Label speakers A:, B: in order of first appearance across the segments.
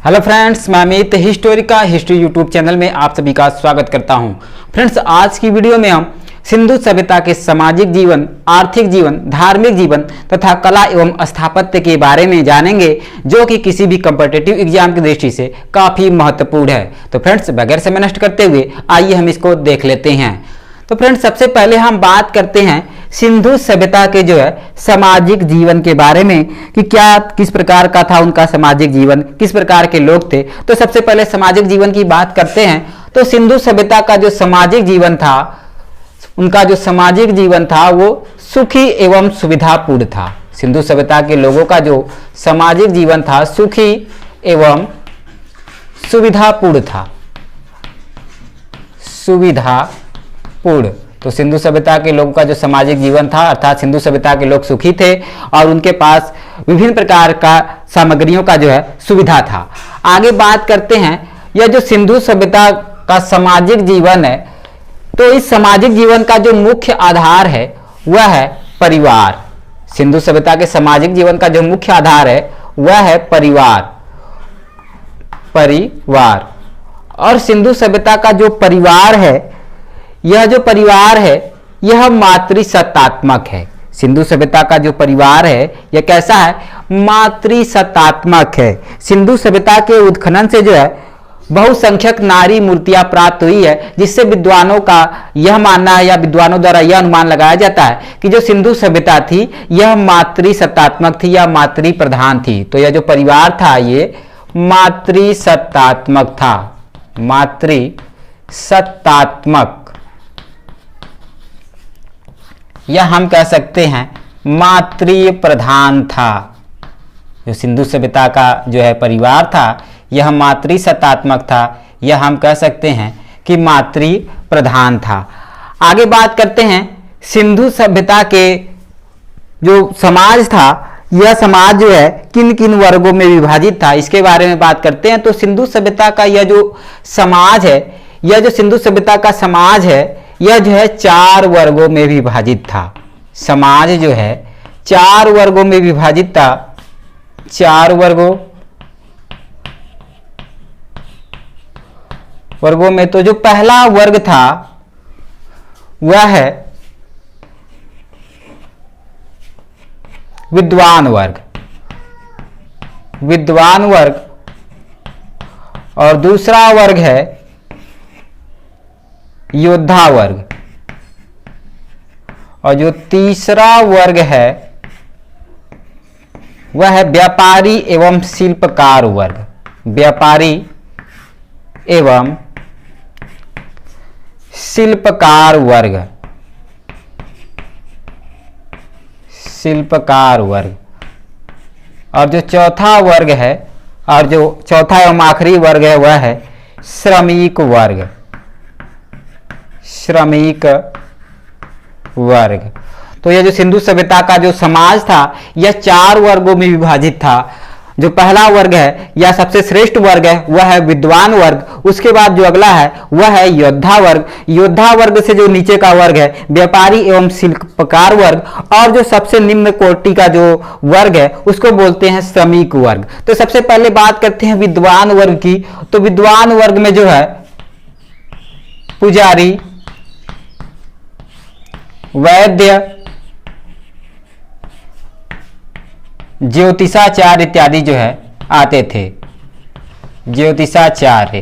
A: Hello friends, मैं Amit history का history YouTube channel में आप सभी का स्वागत करता हूं। फ्रेंड्स, आज की वीडियो में हम सिंधु सभ्यता के सामाजिक जीवन, आर्थिक जीवन, धार्मिक जीवन तथा कला एवं स्थापत्य के बारे में जानेंगे, जो कि किसी भी कॉम्पिटिटिव एग्जाम की दृष्टि से काफी महत्वपूर्ण है। तो फ्रेंड्स, बगैर समय नष्ट करते हुए आइए हम इसको देख लेते हैं। तो फ्रेंड्स, सबसे पहले हम बात करते हैं सिंधु सभ्यता के जो है सामाजिक जीवन के बारे में कि क्या किस प्रकार का था उनका सामाजिक जीवन, किस प्रकार के लोग थे। तो सबसे पहले सामाजिक जीवन की बात करते हैं। तो सिंधु सभ्यता का जो सामाजिक जीवन था, उनका जो सामाजिक जीवन था वो सुखी एवं सुविधापूर्ण था। सिंधु सभ्यता के लोगों का जो सामाजिक जीवन था सुखी एवं सुविधापूर्ण था। सुविधापूर्ण। तो सिंधु सभ्यता के लोगों का जो सामाजिक जीवन था, अर्थात सिंधु सभ्यता के लोग सुखी थे और उनके पास विभिन्न प्रकार का सामग्रियों का जो है सुविधा था। आगे बात करते हैं, यह जो सिंधु सभ्यता का सामाजिक जीवन है, तो इस सामाजिक जीवन का जो मुख्य आधार है वह है परिवार। सिंधु सभ्यता के सामाजिक जीवन का जो मुख्य आधार है वह है परिवार। और सिंधु सभ्यता का जो परिवार है, यह जो परिवार है यह मातृसत्तात्मक है। सिंधु सभ्यता का जो परिवार है यह कैसा है? मातृसत्तात्मक है। सिंधु सभ्यता के उत्खनन से जो है बहुसंख्यक नारी मूर्तियां प्राप्त हुई है, जिससे विद्वानों का यह मानना है या विद्वानों द्वारा यह अनुमान लगाया जाता है कि जो सिंधु सभ्यता थी यह मातृसत्तात्मक थी या मातृ प्रधान थी। तो यह जो परिवार था ये मातृसत्तात्मक था। मातृसत्तात्मक या हम कह सकते हैं मातृ प्रधान था। जो सिंधु सभ्यता का जो है परिवार था यह मातृसत्तात्मक था, यह हम कह सकते हैं कि मातृ प्रधान था। आगे बात करते हैं, सिंधु सभ्यता के जो समाज था यह समाज जो है किन किन वर्गों में विभाजित था, इसके बारे में बात करते हैं। तो सिंधु सभ्यता का यह जो समाज है, यह जो सिंधु सभ्यता का समाज है यह जो है 4 वर्गों में विभाजित था। समाज जो है 4 वर्गों में विभाजित था। 4 वर्गों में तो जो पहला वर्ग था वह है विद्वान वर्ग। विद्वान वर्ग। और दूसरा वर्ग है योद्धा वर्ग। और जो तीसरा वर्ग है वह है व्यापारी एवं शिल्पकार वर्ग। व्यापारी एवं शिल्पकार वर्ग। शिल्पकार वर्ग। और जो चौथा वर्ग है, और जो चौथा एवं आखिरी वर्ग है वह है श्रमिक वर्ग। श्रमिक वर्ग। तो यह जो सिंधु सभ्यता का जो समाज था यह 4 वर्गों में विभाजित था। जो पहला वर्ग है या सबसे श्रेष्ठ वर्ग है वह है विद्वान वर्ग। उसके बाद जो अगला है वह है योद्धा वर्ग। योद्धा वर्ग से जो नीचे का वर्ग है व्यापारी एवं शिल्पकार वर्ग। और जो सबसे निम्न कोटि का जो वर्ग है उसको बोलते हैं श्रमिक वर्ग। तो सबसे पहले बात करते हैं विद्वान वर्ग की। तो विद्वान वर्ग में जो है पुजारी, वैद्य, ज्योतिषाचार्य इत्यादि जो है आते थे। ज्योतिषाचार्य।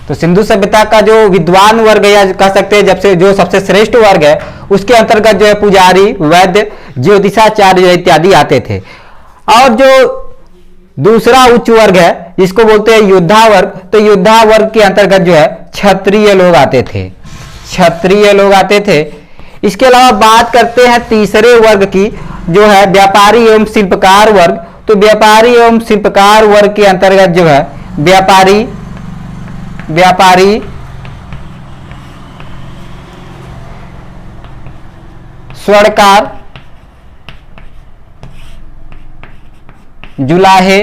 A: तो सिंधु सभ्यता का जो विद्वान वर्ग या कह सकते हैं जब से जो सबसे श्रेष्ठ वर्ग है उसके अंतर्गत जो है पुजारी, वैद्य, ज्योतिषाचार्य इत्यादि आते थे। और जो दूसरा उच्च वर्ग है जिसको बोलते हैं योद्धा वर्ग, तो योद्धा वर्ग के अंतर्गत जो है क्षत्रिय लोग आते थे। क्षत्रिय लोग आते थे। इसके अलावा बात करते हैं तीसरे वर्ग की, जो है व्यापारी एवं शिल्पकार वर्ग। तो व्यापारी एवं शिल्पकार वर्ग के अंतर्गत जो है व्यापारी, स्वर्णकार, जुलाहे,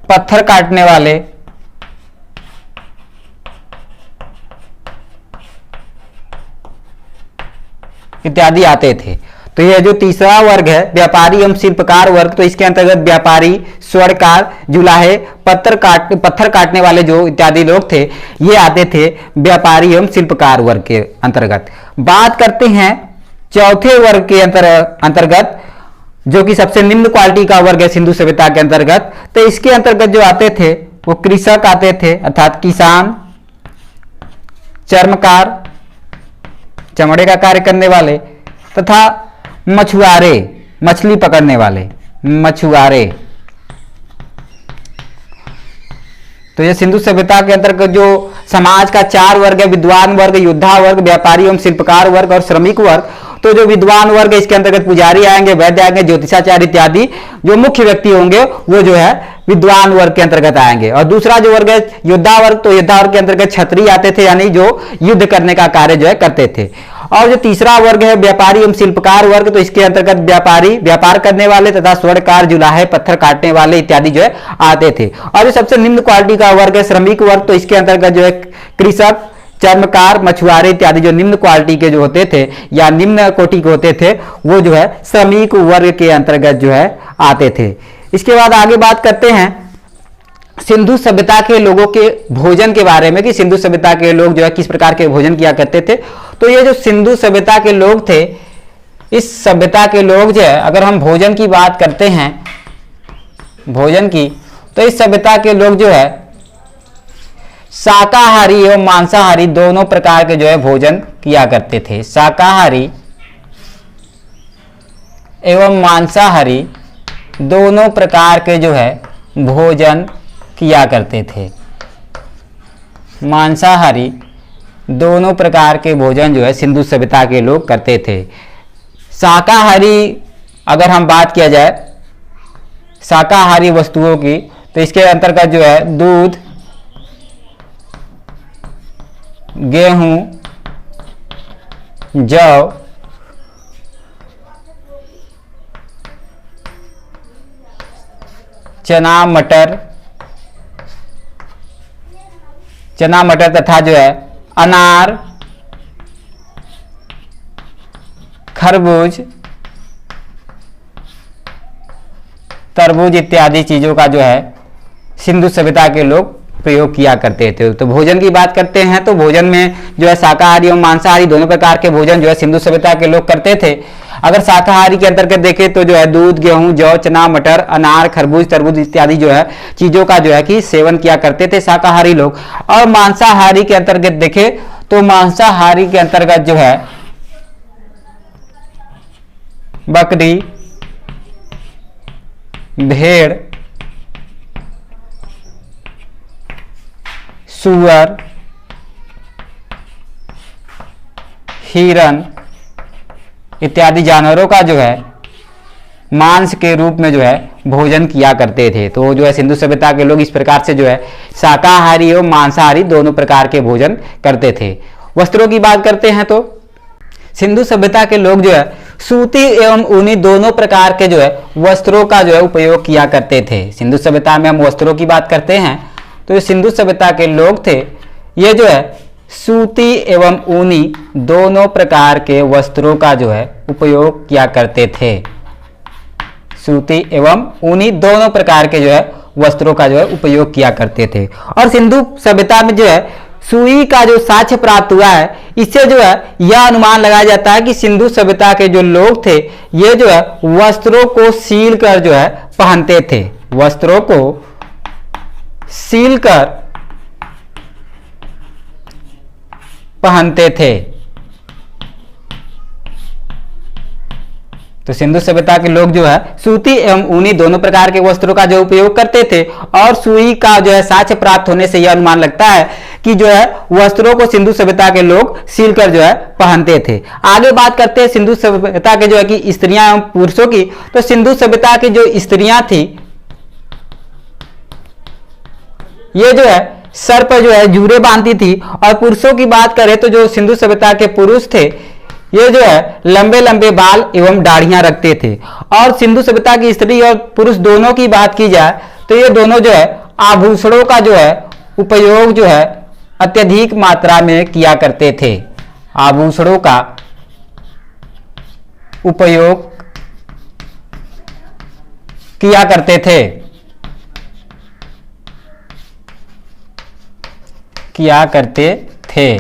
A: पत्थर काटने वाले, इत्यादि आते थे। तो यह जो तीसरा वर्ग है व्यापारी एवं शिल्पकार वर्ग, तो इसके अंतर्गत व्यापारी, स्वर्णकार, जुलाहे, पत्थर काटने वाले जो इत्यादि लोग थे ये आते थे व्यापारी एवं शिल्पकार वर्ग के अंतर्गत। बात करते हैं चौथे वर्ग के अंतर्गत जो कि सबसे निम्न क्वालिटी का वर्ग है सिंधु सभ्यता के अंतर्गत। तो इसके अंतर्गत जो आते थे वो कृषक आते थे, अर्थात किसान, चर्मकार, चमड़े का कार्य करने वाले, तथा मछुआरे, मछली पकड़ने वाले, मछुआरे। तो ये सिंधु सभ्यता के अंतर्गत जो समाज का 4 वर्ग है, विद्वान वर्ग, योद्धा वर्ग, व्यापारी एवं शिल्पकार वर्ग और श्रमिक वर्ग। तो जो विद्वान वर्ग है इसके अंतर्गत पुजारी आएंगे, वैद्य आएंगे, ज्योतिषाचार्य इत्यादि जो मुख्य व्यक्ति होंगे वो जो है विद्वान वर्ग के अंतर्गत आएंगे। और दूसरा जो वर्ग है योद्धा वर्ग, तो योद्धा वर्ग के अंतर्गत क्षत्रिय आते थे, यानी जो युद्ध करने का कार्य जो है करते थे। और जो तीसरा वर्ग है व्यापारी एवं शिल्पकार वर्ग, तो इसके अंतर्गत व्यापारी, व्यापार करने वाले, तथा स्वर्णकार, जुलाहे, पत्थर काटने वाले इत्यादि जो है आते थे। और जो सबसे निम्न क्वालिटी का वर्ग है श्रमिक वर्ग, तो इसके अंतर्गत जो है कृषक, चर्मकार, मछुआरे इत्यादि जो निम्न क्वालिटी के जो होते थे या निम्न कोटि के होते थे वो जो है श्रमिक वर्ग के अंतर्गत जो है आते थे। इसके बाद आगे बात करते हैं सिंधु सभ्यता के लोगों के भोजन के बारे में कि सिंधु सभ्यता के लोग जो है किस प्रकार के भोजन किया करते थे। तो ये जो सिंधु सभ्यता के लोग थे, इस सभ्यता के लोग जो है, अगर हम भोजन की बात करते हैं, भोजन की, तो इस सभ्यता के लोग जो है शाकाहारी एवं मांसाहारी दोनों प्रकार के जो है भोजन किया करते थे। शाकाहारी एवं मांसाहारी दोनों प्रकार के जो है भोजन किया करते थे। मांसाहारी दोनों प्रकार के भोजन जो है सिंधु सभ्यता के लोग करते थे। शाकाहारी अगर हम बात किया जाए शाकाहारी वस्तुओं की, तो इसके अंतर्गत जो है दूध, गेहूं, जौ, चना मटर तथा जो है अनार, खरबूज, तरबूज इत्यादि चीजों का जो है सिंधु सभ्यता के लोग प्रयोग किया करते थे। तो भोजन की बात करते हैं तो भोजन में जो है शाकाहारी एवं मांसाहारी दोनों प्रकार के भोजन जो है सिंधु सभ्यता के लोग करते थे। अगर शाकाहारी के अंतर्गत देखें तो जो है दूध, गेहूं, जौ, चना, मटर, अनार, खरबूज, तरबूज इत्यादि जो है चीजों का जो है कि सेवन किया करते थे शाकाहारी लोग। और मांसाहारी के अंतर्गत देखें तो मांसाहारी के अंतर्गत जो है बकरी, भेड़, सूअर, हिरन इत्यादि जानवरों का जो है मांस के रूप में जो है भोजन किया करते थे। तो जो है सिंधु सभ्यता के लोग इस प्रकार से जो है शाकाहारी एवं मांसाहारी दोनों प्रकार के भोजन करते थे। वस्त्रों की बात करते हैं तो सिंधु सभ्यता के लोग जो है सूती एवं ऊनी दोनों प्रकार के जो है वस्त्रों का जो है उपयोग किया करते थे। सिंधु सभ्यता में हम वस्त्रों की बात करते हैं तो जो सिंधु सभ्यता के लोग थे ये जो है सूती एवं ऊनी दोनों प्रकार के वस्त्रों का जो है उपयोग किया करते थे। सूती एवं ऊनी दोनों प्रकार के जो है वस्त्रों का जो है उपयोग किया करते थे। और सिंधु सभ्यता में जो है सुई का जो साक्ष्य प्राप्त हुआ है इससे जो है यह अनुमान लगाया जाता है कि सिंधु सभ्यता के जो लोग थे ये जो है वस्त्रों को सील कर जो है पहनते थे। वस्त्रों को सील कर पहनते थे। तो सिंधु सभ्यता के लोग जो है सूती एवं ऊनी दोनों प्रकार के वस्त्रों का जो उपयोग करते थे और सुई का जो है साक्ष्य प्राप्त होने से यह अनुमान लगता है कि जो है वस्त्रों को सिंधु सभ्यता के लोग सीलकर जो है पहनते थे। आगे बात करते हैं सिंधु सभ्यता के जो है कि स्त्रियां एवं पुरुषों की। तो सिंधु सभ्यता की जो स्त्रियां थी ये जो है सर पर जो है जूरे बांधती थी। और पुरुषों की बात करें तो जो सिंधु सभ्यता के पुरुष थे ये जो है लंबे लंबे बाल एवं दाढ़ियां रखते थे। और सिंधु सभ्यता की स्त्री और पुरुष दोनों की बात की जाए तो ये दोनों जो है आभूषणों का जो है उपयोग जो है अत्यधिक मात्रा में किया करते थे। आभूषणों का उपयोग किया करते थे।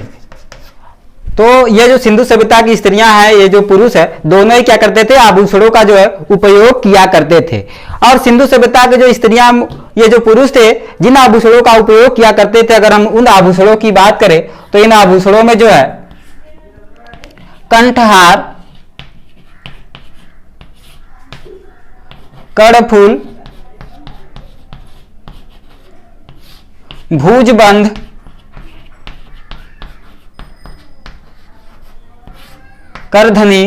A: तो ये जो सिंधु सभ्यता की स्त्रियां हैं, ये जो पुरुष है, दोनों ही क्या करते थे, आभूषणों का जो है उपयोग किया करते थे। और सिंधु सभ्यता के जो स्त्रियां, ये जो पुरुष थे, जिन आभूषणों का उपयोग किया करते थे, अगर हम उन आभूषणों की बात करें तो इन आभूषणों में जो है कंठहार, कर्णफूल, भुजबंध, करधनी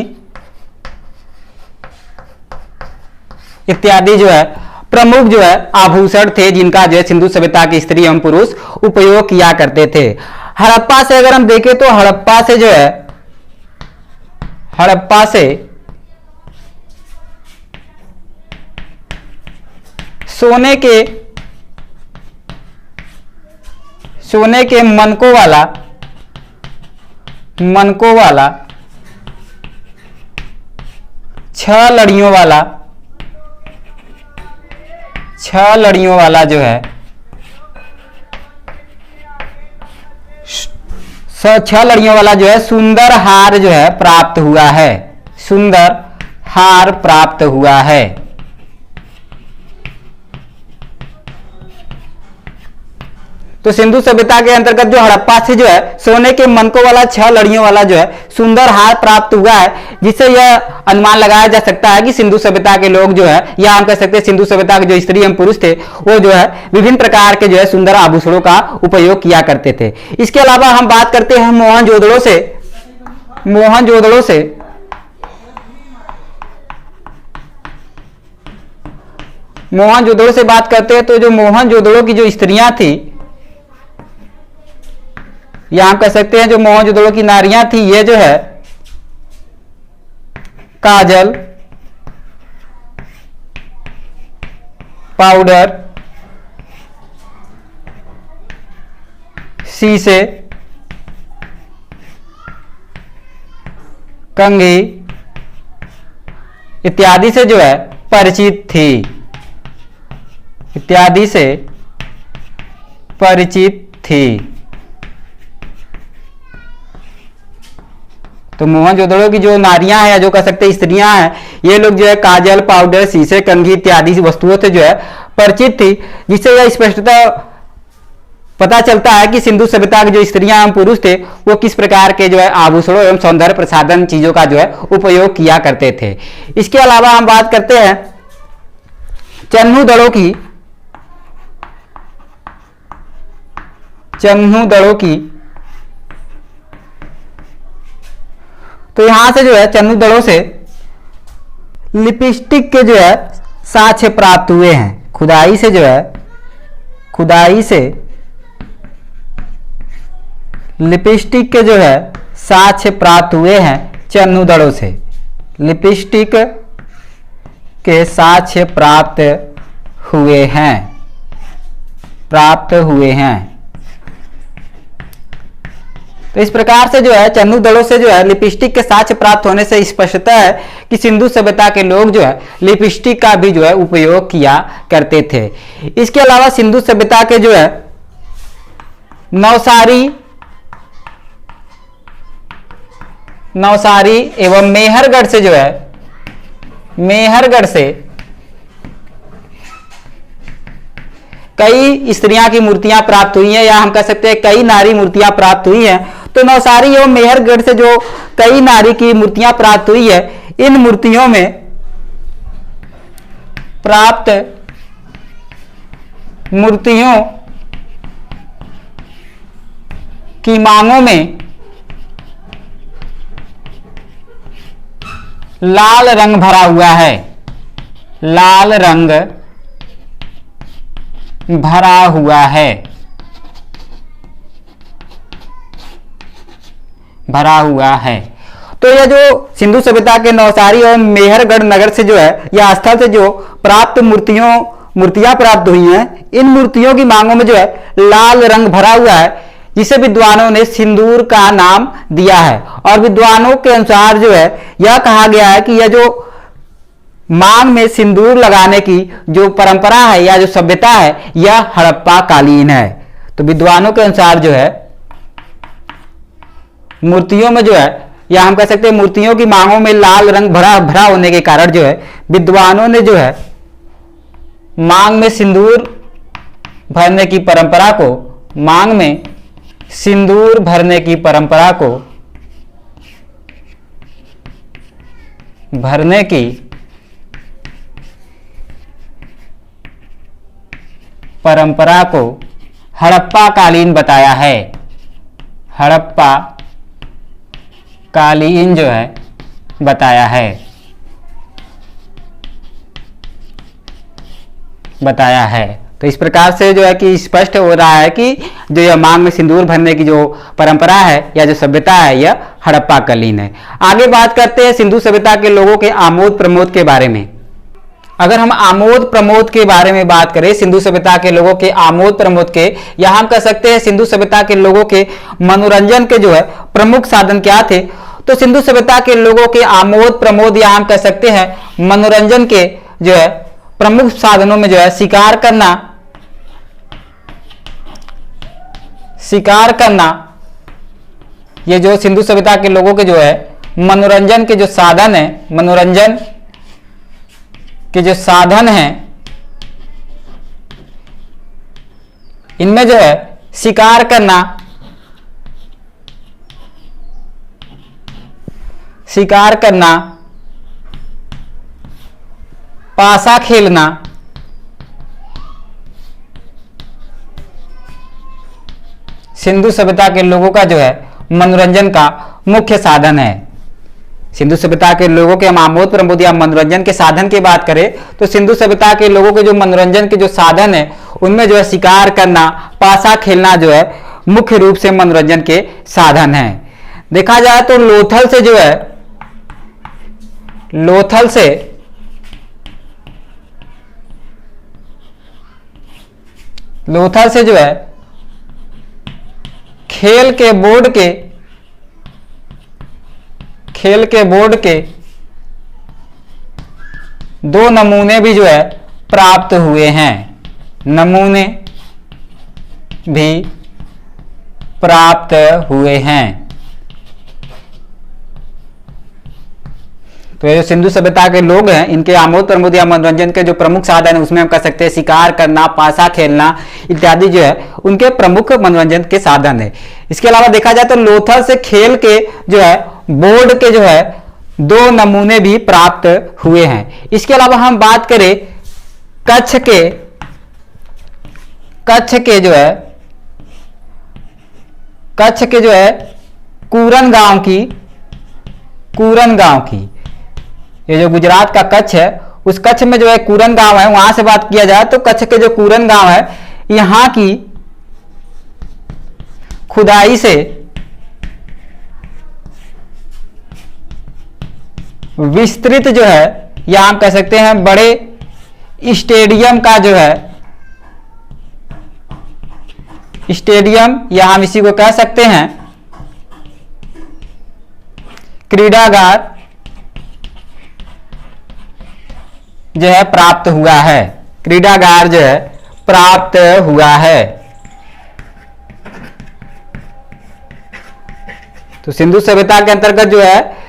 A: इत्यादि जो है प्रमुख जो है आभूषण थे, जिनका जो है सिंधु सभ्यता की स्त्री एवं पुरुष उपयोग किया करते थे। हड़प्पा से अगर हम देखें तो हड़प्पा से जो है, हड़प्पा से सोने के मनकों वाला 6 लड़ियों वाला जो है 6 लड़ियों वाला जो है सुंदर हार जो है प्राप्त हुआ है, सुंदर हार प्राप्त हुआ है। तो सिंधु सभ्यता के अंतर्गत जो हड़प्पा से जो है सोने के मनकों वाला 6 लड़ियों वाला जो है सुंदर हार प्राप्त हुआ है, जिससे यह अनुमान लगाया जा सकता है कि सिंधु सभ्यता के लोग जो है, या हम कह सकते हैं सिंधु सभ्यता के जो स्त्री एवं पुरुष थे, वो जो है विभिन्न प्रकार के जो है सुंदर आभूषणों का उपयोग किया करते थे। इसके अलावा हम बात करते हैं मोहनजोदड़ो से बात करते हैं। तो जो मोहनजोदड़ो की जो स्त्रियां थी, या हम कह सकते हैं जो मोहनजोदड़ो की नारियां थी, ये जो है काजल, पाउडर, शीशे, कंघी इत्यादि से जो है परिचित थी, तो मोहनजोदड़ो की जो नारियां हैं, या जो कह सकते हैं स्त्रियां हैं, ये लोग जो है काजल, पाउडर, शीशे, कंघी इत्यादि वस्तुओं से जो है परिचित थी, जिससे यह स्पष्टता पता चलता है कि सिंधु सभ्यता की जो स्त्रियां एवं पुरुष थे, वो किस प्रकार के जो है आभूषणों एवं सौंदर्य प्रसाधन चीजों का जो है उपयोग किया करते थे। इसके अलावा हम बात करते हैं चन्हू दड़ों की। तो यहां से जो है चन्हू दड़ों से लिपस्टिक के जो है साक्ष्य प्राप्त हुए हैं। खुदाई से लिपस्टिक के जो है साक्ष्य प्राप्त हुए हैं चन्हू दड़ों से, लिपस्टिक के साक्ष्य प्राप्त हुए हैं। तो इस प्रकार से जो है चन्हू दड़ों से जो है लिपस्टिक के साक्ष्य प्राप्त होने से स्पष्टता है कि सिंधु सभ्यता के लोग जो है लिपस्टिक का भी जो है उपयोग किया करते थे। इसके अलावा सिंधु सभ्यता के जो है नवसारी एवं मेहरगढ़ से जो है कई स्त्रियां की मूर्तियां प्राप्त हुई हैं, या हम कह सकते हैं कई नारी मूर्तियां प्राप्त हुई हैं। तो नवसारी एवं मेहरगढ़ से जो कई नारी की मूर्तियां प्राप्त हुई है, इन मूर्तियों में प्राप्त मूर्तियों की मांगों में लाल रंग भरा हुआ है, लाल रंग भरा हुआ है। तो यह जो सिंधु सभ्यता के नवसारी और मेहरगढ़ नगर से जो है, या स्थल से जो प्राप्त मूर्तियां प्राप्त हुई हैं, इन मूर्तियों की मांगों में जो है लाल रंग भरा हुआ है, जिसे विद्वानों ने सिंदूर का नाम दिया है। और विद्वानों के अनुसार जो है यह कहा गया है कि यह जो मांग में सिंदूर लगाने की जो परंपरा है या जो सभ्यता है यह हड़प्पा कालीन है। तो विद्वानों के अनुसार जो है मूर्तियों में जो है, या हम कह सकते हैं मूर्तियों की मांगों में लाल रंग भरा भरा होने के कारण जो है विद्वानों ने जो है मांग में सिंदूर भरने की परंपरा को, मांग में सिंदूर भरने की परंपरा को, भरने की परंपरा को हड़प्पा कालीन बताया है। हड़प्पा कालीन जो है बताया है, बताया है। तो इस प्रकार से जो है कि स्पष्ट हो रहा है कि जो यह मांग में सिंदूर भरने की जो परंपरा है या जो सभ्यता है यह हड़प्पा कालीन है। आगे बात करते हैं सिंधु सभ्यता के लोगों के आमोद प्रमोद के बारे में। अगर हम आमोद प्रमोद के बारे में बात करें, सिंधु सभ्यता के लोगों के आमोद प्रमोद के, या हम कह सकते हैं सिंधु सभ्यता के लोगों के मनोरंजन के जो है प्रमुख साधन क्या थे, तो सिंधु सभ्यता के लोगों के आमोद प्रमोद या हम कह सकते हैं मनोरंजन के जो है प्रमुख साधनों में जो है शिकार करना, शिकार करना, ये जो सिंधु सभ्यता के लोगों के जो है मनोरंजन के जो साधन है, मनोरंजन के जो साधन हैं, इनमें जो है शिकार करना, शिकार करना, पासा खेलना, सिंधु सभ्यता के लोगों का जो है मनोरंजन का मुख्य साधन है। सिंधु सभ्यता के लोगों के हम आमोद प्रमोद या मनोरंजन के साधन की बात करें तो सिंधु सभ्यता के लोगों के जो मनोरंजन के जो साधन है उनमें जो है शिकार करना, पासा खेलना जो है मुख्य रूप से मनोरंजन के साधन है। देखा जाए तो लोथल से जो है, लोथल से जो है खेल के बोर्ड के दो नमूने भी जो है प्राप्त हुए हैं, नमूने भी प्राप्त हुए हैं। तो ये जो सिंधु सभ्यता के लोग हैं इनके आमोद प्रमोद या मनोरंजन के जो प्रमुख साधन है उसमें हम कह सकते हैं शिकार करना, पासा खेलना इत्यादि जो है उनके प्रमुख मनोरंजन के साधन है। इसके अलावा देखा जाए तो लोथल से खेल के जो है बोर्ड के जो है दो नमूने भी प्राप्त हुए हैं। इसके अलावा हम बात करें कच्छ के जो है कूरन गांव की, ये जो गुजरात का कच्छ है उस कच्छ में जो है कूरन गांव है, वहां से बात किया जाए तो कच्छ के जो कूरन गांव है यहां की खुदाई से विस्तृत जो है, या हम कह सकते हैं बड़े स्टेडियम का जो है, स्टेडियम या हम इसी को कह सकते हैं क्रीडागार जो है प्राप्त हुआ है, क्रीडागार जो है प्राप्त हुआ है। तो सिंधु सभ्यता के अंतर्गत जो है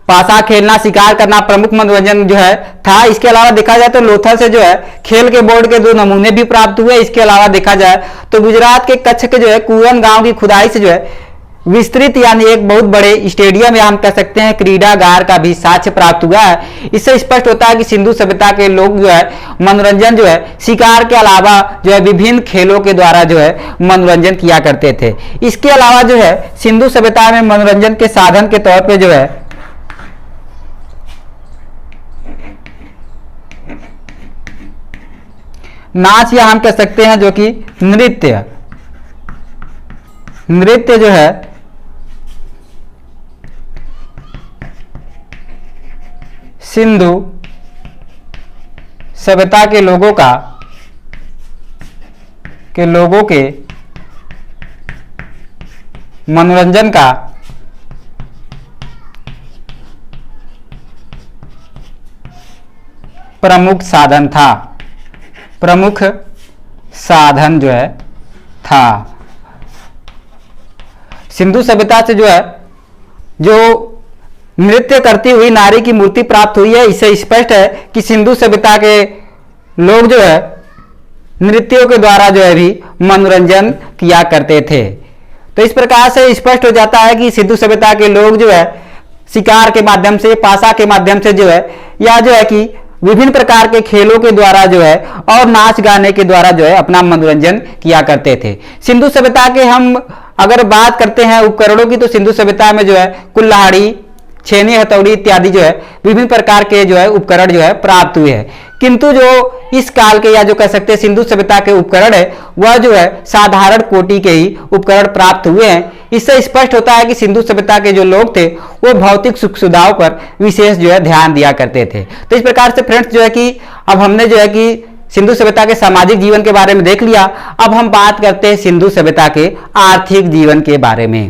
A: पासा खेलना, शिकार करना प्रमुख मनोरंजन जो है था। इसके अलावा देखा जाए तो लोथल से जो है खेल के बोर्ड के दो नमूने भी प्राप्त हुए। इसके अलावा देखा जाए तो गुजरात के कच्छ के जो है कूरन गांव की खुदाई से जो है विस्तृत यानी एक बहुत बड़े स्टेडियम या हम कह सकते हैं क्रीडागार का भी साक्ष्य प्राप्त हुआ है। इससे स्पष्ट होता है कि सिंधु सभ्यता के लोग जो है मनोरंजन जो है शिकार के अलावा जो है विभिन्न खेलों के द्वारा जो है मनोरंजन किया करते थे। इसके अलावा जो है सिंधु सभ्यता में मनोरंजन के साधन के तौर पे जो है नाच या हम कह सकते हैं जो कि नृत्य जो है सिंधु सभ्यता के लोगों के मनोरंजन का प्रमुख साधन था। प्रमुख साधन जो है था। सिंधु सभ्यता से जो है जो नृत्य करती हुई नारी की मूर्ति प्राप्त हुई है, इससे स्पष्ट है कि सिंधु सभ्यता के लोग जो है नृत्यों के द्वारा जो है भी मनोरंजन किया करते थे। तो इस प्रकार से स्पष्ट हो जाता है कि सिंधु सभ्यता के लोग जो है शिकार के माध्यम से, पासा के माध्यम से जो है, या जो है कि विभिन्न प्रकार के खेलों के द्वारा जो है और नाच गाने के द्वारा जो है अपना मनोरंजन किया करते थे। सिंधु सभ्यता के हम अगर बात करते हैं उपकरणों की, तो सिंधु सभ्यता में जो है कुल्हाड़ी, छेनी, हथौड़ी इत्यादि जो है विभिन्न प्रकार के जो है उपकरण जो है प्राप्त हुए हैं। किंतु जो इस काल के या जो कह सकते हैं सिंधु सभ्यता के उपकरण है, वह जो है साधारण कोटि के ही उपकरण प्राप्त हुए हैं। इससे स्पष्ट होता है कि सिंधु सभ्यता के जो लोग थे वो भौतिक सुख सुविधाओं पर विशेष जो है ध्यान दिया करते थे। तो इस प्रकार से फ्रेंड्स जो है कि अब हमने जो है कि सिंधु सभ्यता के सामाजिक जीवन के बारे में देख लिया। अब हम बात करते हैं सिंधु सभ्यता के आर्थिक जीवन के बारे में।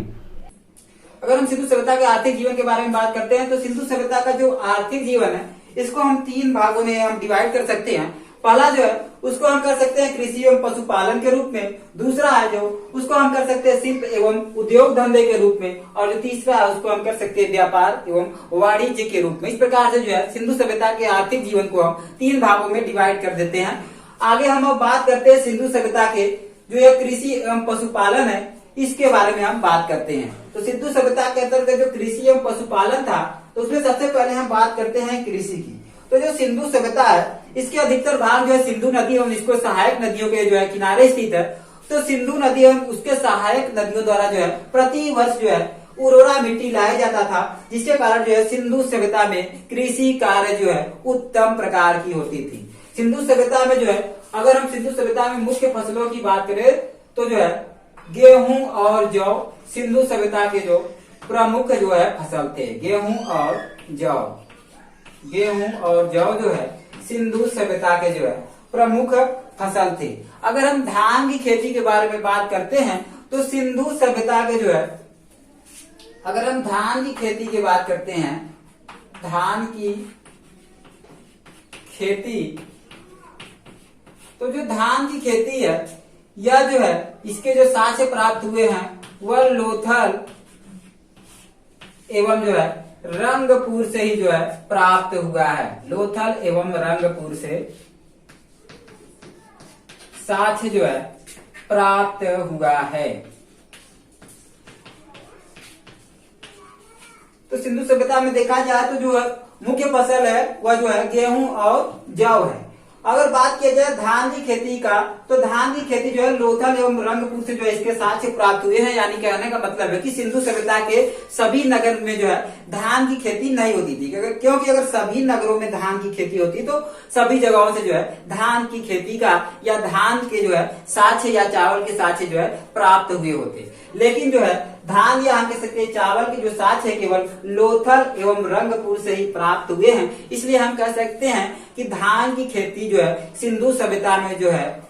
B: अगर हम सिंधु सभ्यता के आर्थिक जीवन के बारे में बात करते हैं, तो सिंधु सभ्यता का जो आर्थिक जीवन है इसको हम 3 भागों में हम डिवाइड कर सकते हैं। पहला जो है उसको हम कर सकते हैं कृषि एवं पशुपालन के रूप में, दूसरा है जो उसको हम कर सकते हैं शिल्प एवं उद्योग धंधे के रूप में, और जो तीसरा है उसको हम कर सकते हैं व्यापार एवं वाणिज्य के रूप में। इस प्रकार से जो है सिंधु सभ्यता के आर्थिक जीवन को हम 3 भागों में डिवाइड कर देते हैं। आगे हम अब बात करते हैं सिंधु सभ्यता के जो ये कृषि एवं पशुपालन है इसके बारे में हम बात करते हैं। तो सिंधु सभ्यता के अंतर्गत जो कृषि एवं पशुपालन था, तो उसमें सबसे पहले हम बात करते हैं कृषि की। तो जो सिंधु सभ्यता है इसके अधिकतर भाग जो है सिंधु नदी एवं इसको सहायक नदियों के जो है किनारे स्थित है। तो सिंधु नदी एवं उसके सहायक नदियों द्वारा जो है प्रति वर्ष जो है उर्वरा मिट्टी लाया जाता था, जिसके कारण जो है सिंधु सभ्यता में कृषि कार्य जो है उत्तम प्रकार की होती थी। सिंधु सभ्यता में जो है अगर हम सिंधु सभ्यता में मुख्य फसलों की बात करें तो जो है गेहूं और जौ सिंधु सभ्यता के जो प्रमुख जो है फसल थे। गेहूं और जौ, गेहूं और जौ जो है सिंधु सभ्यता के जो है प्रमुख फसल थे। अगर हम धान की खेती के बारे में बात करते हैं तो सिंधु सभ्यता के जो है, अगर हम धान की खेती की बात करते हैं, धान की खेती, तो जो धान की खेती है यह जो है इसके जो साक्ष्य प्राप्त हुए हैं वह लोथल एवं जो है रंगपुर से ही जो है प्राप्त हुआ है। लोथल एवं रंगपुर से साक्ष्य जो है प्राप्त हुआ है। तो सिंधु सभ्यता में देखा जाए तो जो है मुख्य फसल है वह जो है गेहूं और जौ है। अगर बात किया जाए धान की खेती का, तो धान की खेती जो है लोथल एवं रंगपुर से जो है इसके साक्ष्य प्राप्त हुए हैं। यानी कहने का मतलब है कि सिंधु सभ्यता के सभी नगर में जो है धान की खेती नहीं होती थी, क्योंकि अगर सभी नगरों में धान की खेती होती तो सभी जगहों से जो है धान की खेती का या धान के जो है साक्ष्य या चावल के साक्ष्य जो है प्राप्त हुए होते। लेकिन जो है धान या हम कह सकते हैं चावल के जो साक्ष्य है केवल लोथल एवं रंगपुर से ही प्राप्त हुए हैं। इसलिए हम कह सकते हैं कि धान की खेती जो है सिंधु सभ्यता में जो है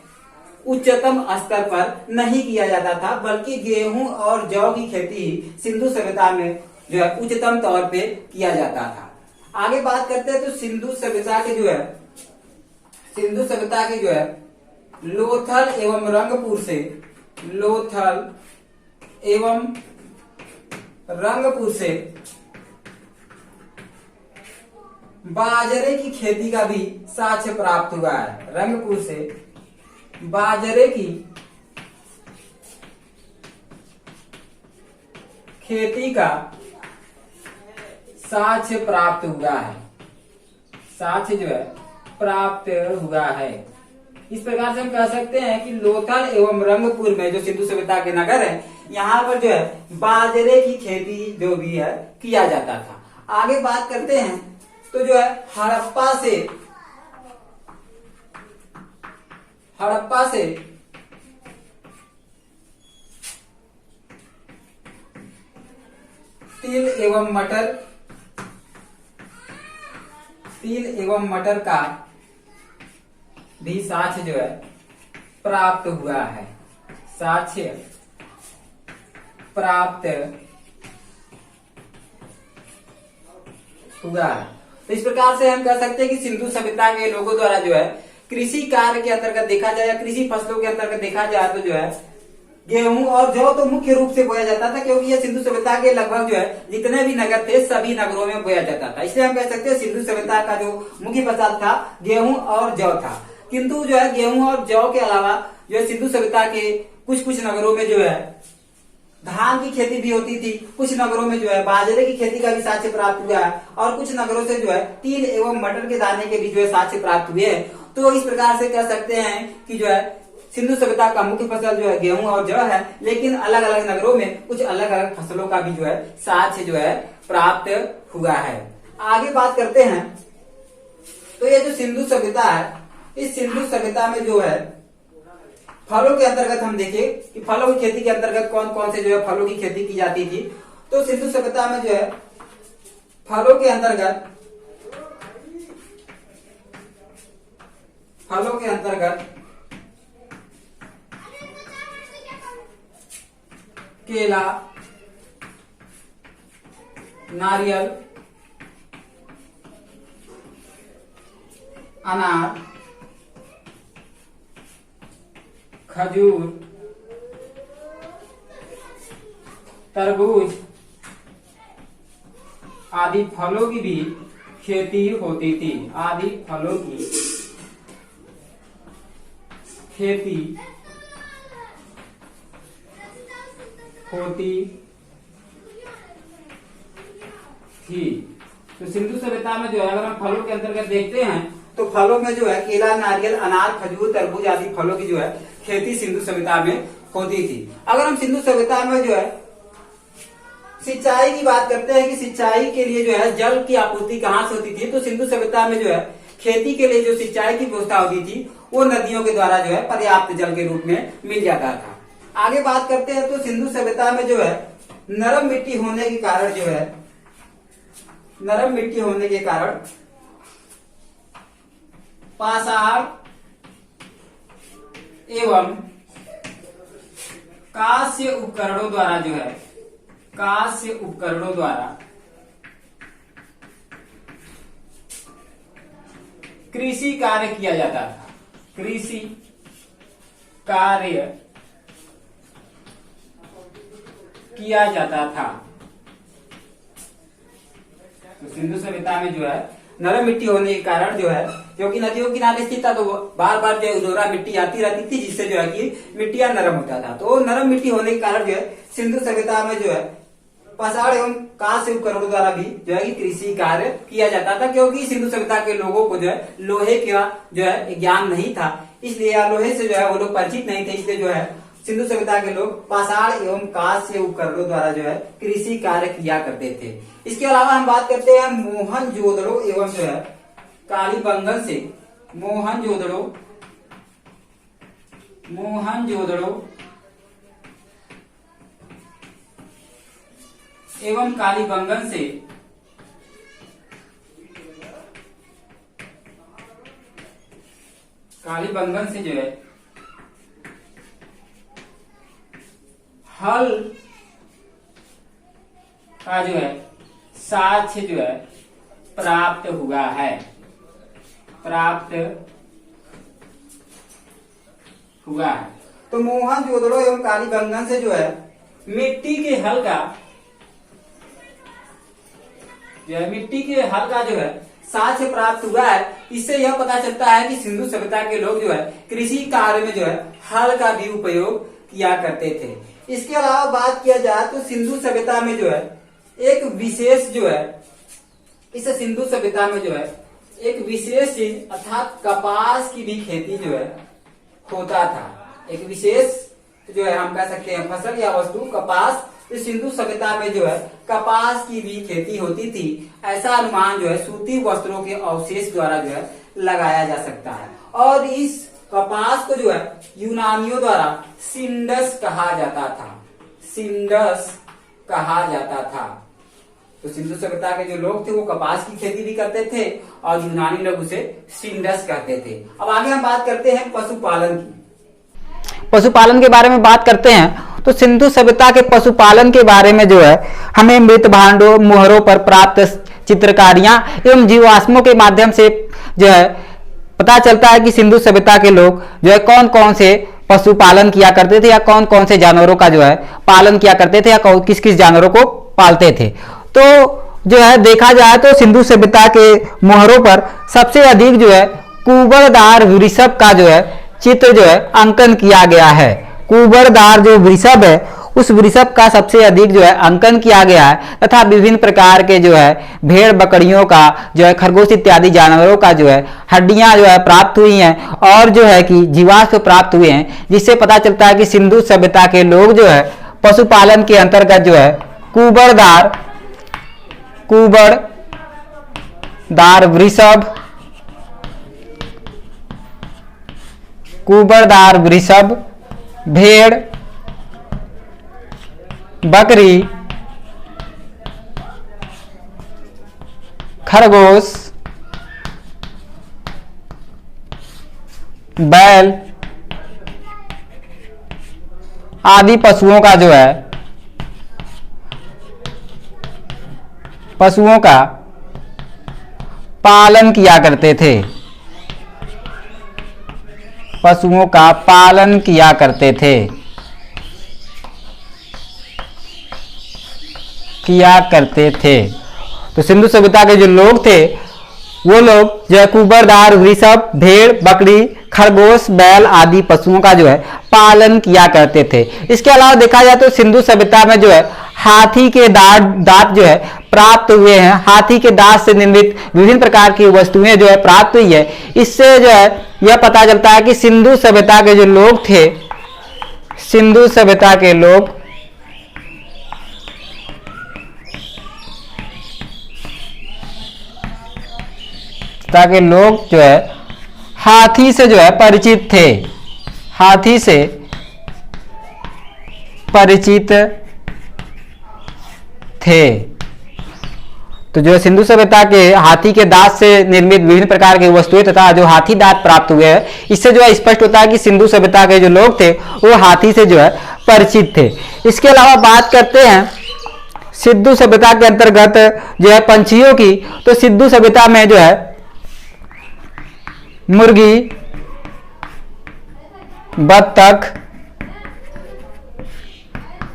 B: उच्चतम स्तर पर नहीं किया जाता था, बल्कि गेहूं और जौ की खेती सिंधु सभ्यता में जो है उच्चतम तौर पे किया जाता था। आगे बात करते हैं तो सिंधु सभ्यता के जो है, सिंधु सभ्यता के जो है लोथल एवं रंगपुर से, लोथल एवं रंगपुर से बाजरे की खेती का भी साक्ष्य प्राप्त हुआ है। रंगपुर से बाजरे की खेती का साक्ष्य प्राप्त हुआ है। साक्ष्य जो है प्राप्त हुआ है। इस प्रकार से हम कह सकते हैं कि लोथल एवं रंगपुर में जो सिंधु सभ्यता के नगर है, यहाँ पर जो है बाजरे की खेती जो भी है किया जाता था। आगे बात करते हैं तो जो है हड़प्पा से तिल एवं मटर का भी साक्ष्य जो है प्राप्त हुआ है। साक्ष्य प्राप्त हुआ है। तो इस प्रकार से हम कह सकते हैं कि सिंधु सभ्यता के लोगों द्वारा जो है कृषि कार्य के अंतर्गत देखा जाए या कृषि फसलों के अंतर्गत देखा जाए तो जो है गेहूं और जौ तो मुख्य रूप से बोया जाता था, क्योंकि ये सिंधु सभ्यता के लगभग जो है जितने भी नगर थे सभी नगरों में बोया जाता था। इसलिए हम कह सकते हैं सिंधु सभ्यता का जो मुख्य फसल था गेहूं और जौ था। किंतु जो है गेहूं और जौ के अलावा जो है सिंधु सभ्यता के कुछ कुछ नगरों में जो है धान की खेती भी होती थी। कुछ नगरों में जो है बाजरे की खेती का भी साक्ष्य प्राप्त हुआ है और कुछ नगरों से जो है तिल एवं मटर के दाने के भी जो है साक्ष्य प्राप्त हुए हैं। तो इस प्रकार से कह सकते हैं कि जो है सिंधु सभ्यता का मुख्य फसल जो है गेहूं और जौ है, लेकिन अलग अलग नगरों में कुछ अलग अलग फसलों का भी जो है साक्ष्य जो है प्राप्त हुआ है। आगे बात करते हैं तो ये जो सिंधु सभ्यता है, इस सिंधु सभ्यता में जो है फलों के अंतर्गत हम देखें कि फलों की खेती के अंतर्गत कौन कौन से जो है फलों की खेती की जाती थी। तो सिंधु सभ्यता में जो है फलों के अंतर्गत केला, नारियल, अनार, खजूर, तरबूज आदि फलों की भी खेती होती थी। आदि फलों की खेती होती थी। तो सिंधु सभ्यता में जो है अगर हम फलों के अंतर्गत देखते हैं तो फलों में जो है केला, नारियल, अनार, खजूर, तरबूज आदि फलों की जो है खेती सिंधु सभ्यता में होती थी। अगर हम सिंधु सभ्यता में जो है सिंचाई की बात करते हैं कि सिंचाई के लिए जो है जल की आपूर्ति कहाँ से होती थी, तो सिंधु सभ्यता में जो है खेती के लिए जो सिंचाई की व्यवस्था होती थी वो नदियों के द्वारा जो है पर्याप्त जल के रूप में मिल जाता था। आगे बात करते हैं तो सिंधु सभ्यता में जो है नरम मिट्टी होने के कारण जो है पाषाण एवं कांस्य उपकरणों द्वारा कृषि कार्य किया जाता था। कृषि कार्य किया जाता था। तो सिंधु सभ्यता में जो है नरम मिट्टी होने के कारण जो है, क्योंकि नदियों के किनारे स्थित था तो बार बार जो है उर्वरा मिट्टी आती रहती थी, जिससे जो है कि मिट्टियां नरम होता था। तो नरम मिट्टी होने के कारण जो है सिंधु सभ्यता में जो है पाषाण एवं कांस्य उपकरणों द्वारा भी जो है कि कृषि कार्य किया जाता था, क्योंकि सिंधु सभ्यता के लोगों को जो है लोहे का जो है ज्ञान नहीं था, इसलिए लोहे से जो है वो लोग परिचित नहीं थे। इसलिए जो है सिंधु सभ्यता के लोग पाषाण एवं कांस्य उपकरणों द्वारा जो है कृषि कार्य किया करते थे। इसके अलावा हम बात करते हैं मोहनजोदड़ो एवं जो है कालीबंगन से मोहनजोदड़ो एवं कालीबंगन से जो है हल का जो है साक्ष्य जो है प्राप्त हुआ है। तो मोहनजोदड़ो एवं कालीबंगन से जो है मिट्टी के हल का जो है साक्ष्य प्राप्त हुआ है। इससे यह पता चलता है कि सिंधु सभ्यता के लोग जो है कृषि कार्य में जो है हल का भी उपयोग किया करते थे। इसके अलावा बात किया जाए तो सिंधु सभ्यता में जो है एक विशेष जो है इस सिंधु सभ्यता में जो है एक विशेष चीज अर्थात कपास की भी खेती जो है होता था। एक विशेष जो है हम कह सकते हैं फसल या वस्तु कपास, इस सिंधु सभ्यता में जो है कपास की भी खेती होती थी। ऐसा अनुमान जो है सूती वस्त्रों के अवशेष द्वारा जो है लगाया जा सकता है। और इस कपास को जो है यूनानियों द्वारा सिंडस कहा जाता था। तो सिंधु सभ्यता के जो लोग थे वो कपास की खेती भी करते थे और यूनानी लोग उसे सिंडस कहते थे। अब आगे हम बात करते हैं पशुपालन की।
A: पशुपालन के बारे में बात करते हैं तो तो सिंधु सभ्यता के पशुपालन के बारे में जो है हमें मृत भांडों मुहरों पर प्राप्त चित्रकारियां एवं जीवाश्मों के माध्यम से जो है पता चलता है कि सिंधु सभ्यता के लोग जो है कौन कौन से पशुपालन किया करते थे या कौन कौन से जानवरों का जो है पालन किया करते थे या किस किस जानवरों को पालते थे। तो जो है देखा जाए तो सिंधु सभ्यता के मोहरों पर सबसे अधिक जो है कुबरदार वृषभ का जो है चित्र जो है अंकन किया गया है। कुबरदार जो वृषभ है उस वृषभ का सबसे अधिक जो है अंकन किया गया है तथा विभिन्न प्रकार के जो है भेड़ बकरियों का जो है खरगोश इत्यादि जानवरों का जो है हड्डियां जो है प्राप्त हुई हैं और जो है कि जीवाश्म प्राप्त हुए हैं, जिससे पता चलता है कि सिंधु सभ्यता के लोग जो है पशुपालन के अंतर्गत जो है कुबरदार वृषभ भेड़ बकरी खरगोश बैल आदि पशुओं का जो है पशुओं का पालन किया करते थे। पशुओं का पालन किया करते थे तो सिंधु सभ्यता के जो लोग थे वो लोग जो है कुबरदार वृषभ भेड़ बकरी खरगोश बैल आदि पशुओं का जो है पालन किया करते थे। इसके अलावा देखा जाए तो सिंधु सभ्यता में जो है हाथी के दांत जो है प्राप्त हुए हैं। हाथी के दांत से निर्मित विभिन्न प्रकार की वस्तुएं जो है प्राप्त हुई है। इससे जो है यह पता चलता है कि सिंधु सभ्यता के जो लोग थे सिंधु सभ्यता के लोग जो है हाथी से जो है परिचित थे। हाथी से परिचित थे तो जो सिंधु सभ्यता के हाथी के दांत से निर्मित विभिन्न प्रकार की वस्तुएं तथा जो हाथी दांत प्राप्त हुए हैं, इससे जो है स्पष्ट होता है कि सिंधु सभ्यता के जो लोग थे वो हाथी से जो है परिचित थे। इसके अलावा बात करते हैं सिंधु सभ्यता के अंतर्गत जो है पंछियों की, तो सिंधु सभ्यता में जो है मुर्गी बत्तख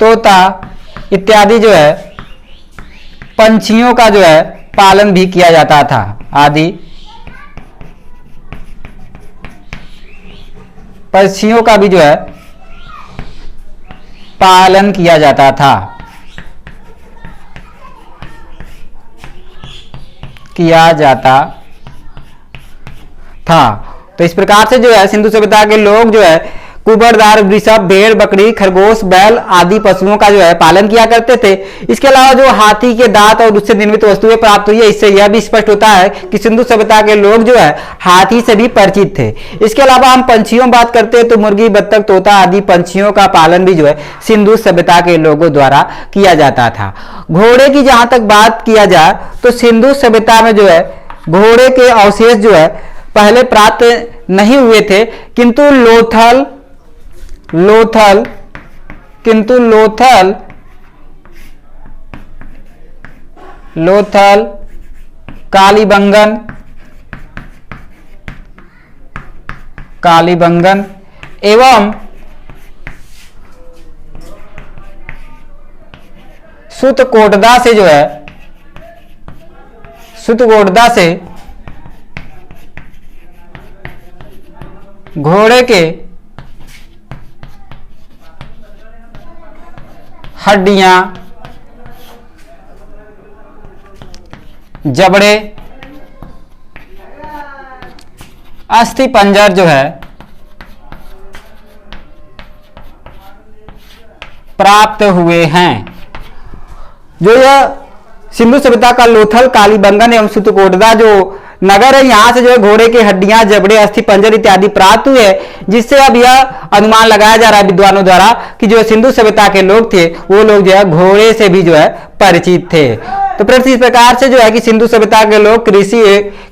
A: तोता इत्यादि जो है पंछियों का जो है पालन भी किया जाता था आदि पंछियों का भी जो है पालन किया जाता था। तो इस प्रकार से जो है सिंधु सभ्यता के लोग जो है कुबरदार वृषभ भेड़ बकरी खरगोश बैल आदि पशुओं का जो है पालन किया करते थे। इसके अलावा जो हाथी के दांत और उससे निर्मित वस्तुएं प्राप्त हुई है, इससे यह भी स्पष्ट होता है कि सिंधु सभ्यता के लोग जो है हाथी से भी परिचित थे। इसके अलावा हम पंछियों बात करते हैं तो मुर्गी बत्तख तोता आदि पंछियों का पालन भी जो है सिंधु सभ्यता के लोगों द्वारा किया जाता था। घोड़े की जहां तक बात किया जाए तो सिंधु सभ्यता में जो है घोड़े के अवशेष जो है पहले प्राप्त नहीं हुए थे, किंतु लोथल कालीबंगन एवं सुतकोटदा से जो है घोड़े के हड्डियां जबड़े अस्थि पंजर जो है प्राप्त हुए हैं। जो यह सिंधु सभ्यता का लोथल कालीबंगन एवं सुतकोटदा जो नगर है, यहाँ से जो है घोड़े की हड्डियां जबड़े अस्थि पंजर इत्यादि प्राप्त हुए। जिससे अब यह अनुमान लगाया जा रहा है विद्वानों द्वारा कि जो सिंधु सभ्यता के लोग थे वो लोग जो है घोड़े से भी जो है परिचित थे। तो फ्रेंड्स इस प्रकार से जो है कि सिंधु सभ्यता के लोग कृषि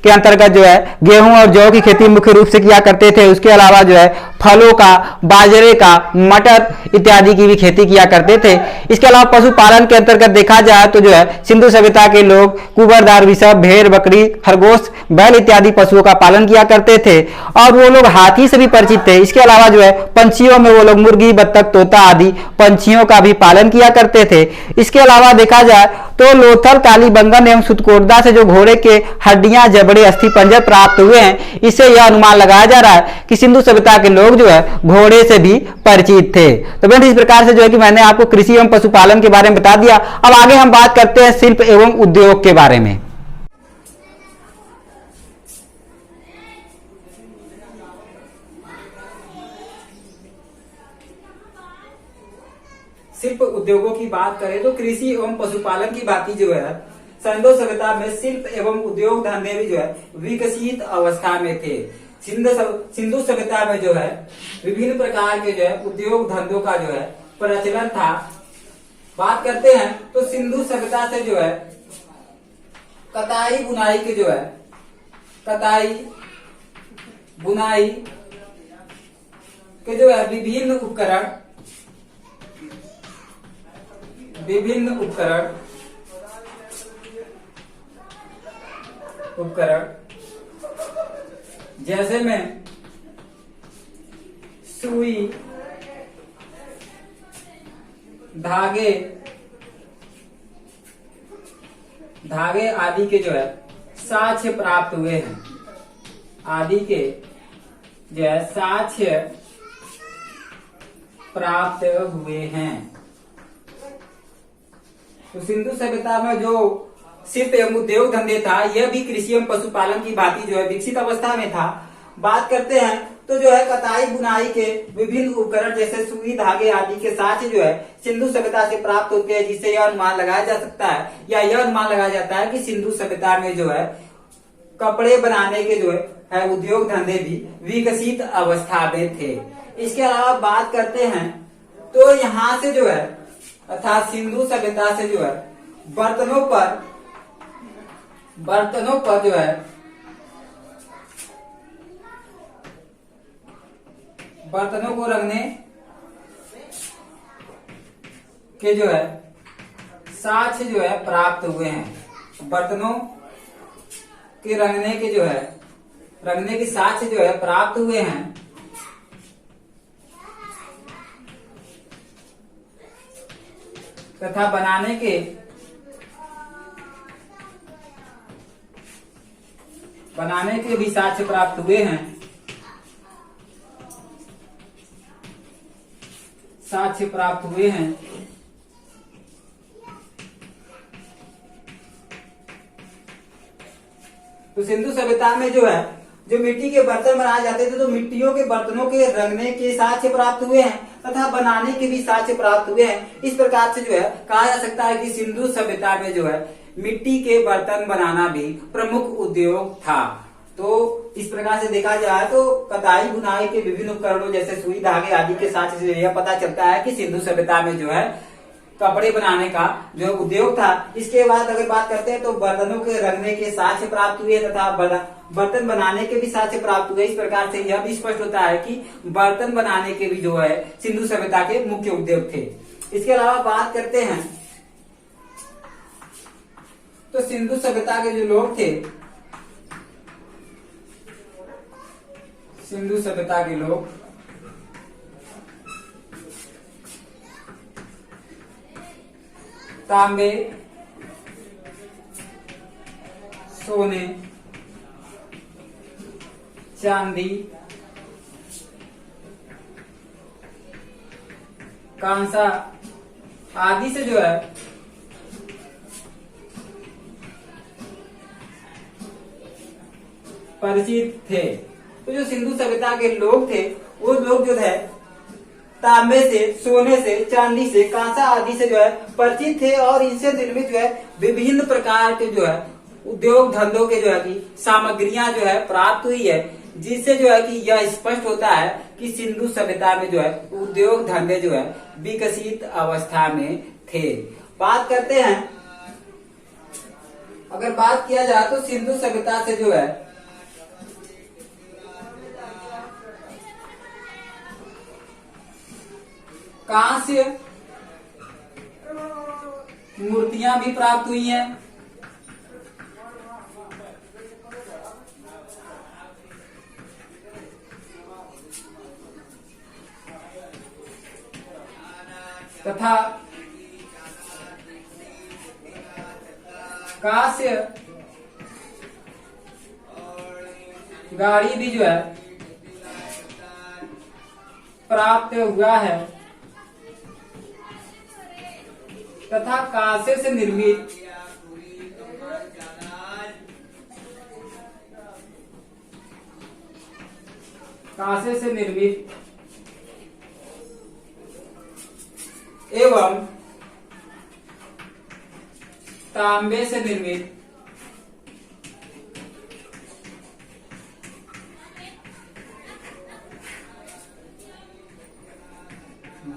A: के अंतर्गत जो है गेहूं और जौ की खेती मुख्य रूप से किया करते थे। उसके अलावा जो है फलों का, बाजरे का, मटर इत्यादि की भी खेती किया करते थे। इसके अलावा पशुपालन के अंतर्गत देखा जाए तो जो है सिंधु सभ्यता के लोग कुबरदार वृषभ, भेड़, बकरी, खरगोश, बैल इत्यादि पशुओं का पालन किया करते थे और वो लोग हाथी से भी परिचित थे। इसके अलावा जो है पंछियों में वो लोग मुर्गी, बत्तख, तोता आदि पंछियों का भी पालन किया करते थे। इसके अलावा देखा जाए तो लोथल, कालीबंगन एवं सुतकोटदा से जो घोड़े के हड्डियां, जबड़े, अस्थि पंजर प्राप्त हुए हैं, इससे यह अनुमान लगाया जा रहा है कि सिंधु सभ्यता के लोग जो है घोड़े से भी परिचित थे। तो फ्रेंड्स इस प्रकार से जो है कि मैंने आपको कृषि एवं पशुपालन के बारे में बता दिया। अब आगे हम बात करते हैं शिल्प एवं उद्योग के बारे में।
B: शिल्प उद्योगों की बात करें तो कृषि एवं पशुपालन की बाती जो है सिंधु सभ्यता में शिल्प एवं उद्योग धंधे भी जो है विकसित अवस्था में थे। सिंधु सभ्यता में जो है विभिन्न प्रकार के जो है उद्योग धंधों का जो है प्रचलन था। बात करते हैं तो सिंधु सभ्यता से जो है कताई बुनाई के जो है कताई बुनाई के जो है विभिन्न उपकरण जैसे में सुई, धागे आदि के जो है साक्ष्य प्राप्त हुए हैं। आदि के जो है साक्ष्य प्राप्त हुए हैं। तो सिंधु सभ्यता में जो शिल्प एवं उद्योग धंधे था यह भी कृषि एवं पशुपालन की भांति जो है विकसित अवस्था में था। बात करते हैं तो जो है कताई बुनाई के विभिन्न उपकरण जैसे सुई, धागे आदि के साथ जो है सिंधु सभ्यता से प्राप्त होते हैं, जिससे यह अनुमान लगाया जा सकता है या यह अनुमान लगाया जाता है कि सिंधु सभ्यता में जो है कपड़े बनाने के जो है उद्योग धंधे भी विकसित अवस्था में थे। इसके अलावा बात करते हैं तो यहाँ से जो है अर्थात सिंधु सभ्यता से जो है बर्तनों पर जो है बर्तनों को रंगने के जो है साक्ष्य जो है प्राप्त हुए हैं। बर्तनों के रंगने के जो है रंगने के साक्ष्य जो है प्राप्त हुए हैं। तथा बनाने के भी साक्ष्य प्राप्त हुए हैं। तो सिंधु सभ्यता में जो है जो मिट्टी के बर्तन बनाए जाते थे तो मिट्टियों के बर्तनों के रंगने के साक्ष्य प्राप्त हुए हैं तथा बनाने के भी साक्ष्य प्राप्त हुए हैं। इस प्रकार से जो है कहा जा सकता है कि सिंधु सभ्यता में जो है मिट्टी के बर्तन बनाना भी प्रमुख उद्योग था। तो इस प्रकार से देखा जाए तो कताई बुनाई के विभिन्न उपकरणों जैसे सुई, धागे आदि के साथ यह पता चलता है कि सिंधु सभ्यता में जो है कपड़े बनाने का जो उद्योग था। इसके बाद अगर बात करते हैं तो बर्तनों के रंगने के साक्ष्य प्राप्त हुए तथा बर्तन बनाने के भी साक्ष्य प्राप्त हुए। इस प्रकार से यह भी स्पष्ट होता है कि बर्तन बनाने के भी जो है सिंधु सभ्यता के मुख्य उद्योग थे। इसके अलावा बात करते हैं तो सिंधु सभ्यता के जो लोग थे, सिंधु सभ्यता के लोग तांबे, सोने, चांदी, कांसा आदि से जो है परिचित थे। तो जो सिंधु सभ्यता के लोग थे वो लोग जो है तांबे से, सोने से, चांदी से, कांसा आदि से जो है परिचित थे और इनसे निर्मित जो है विभिन्न प्रकार के जो है उद्योग धंधों के जो है की सामग्रियां जो है प्राप्त हुई है। जिससे जो है कि यह स्पष्ट होता है कि सिंधु सभ्यता में जो है उद्योग धंधे जो है विकसित अवस्था में थे। बात करते हैं, अगर बात किया जाए तो सिंधु सभ्यता से जो है कांस्य मूर्तियां भी प्राप्त हुई हैं। तथा कांस्य गाड़ी भी जो है प्राप्त हुआ है तथा कांसे से निर्मित एवं तांबे से निर्मित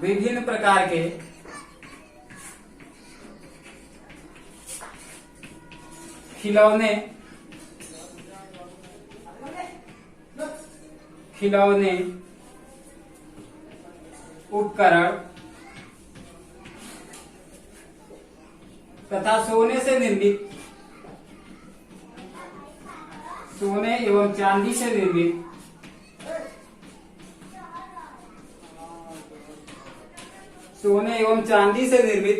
B: विभिन्न प्रकार के खिलौने उपकरण तथा सोने एवं चांदी से निर्मित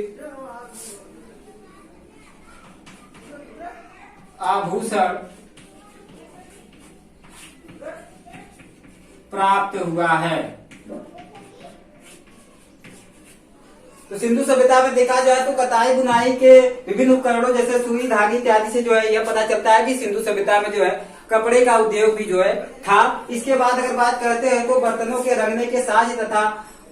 B: आभूषण प्राप्त हुआ है। तो सिंधु सभ्यता में देखा जाए तो कताई बुनाई के विभिन्न उपकरणों जैसे सुई, धागे इत्यादि से जो है यह पता चलता है कि सिंधु सभ्यता में जो है कपड़े का उद्योग भी जो है था। इसके बाद अगर बात करते हैं तो बर्तनों के रंगने के साज तथा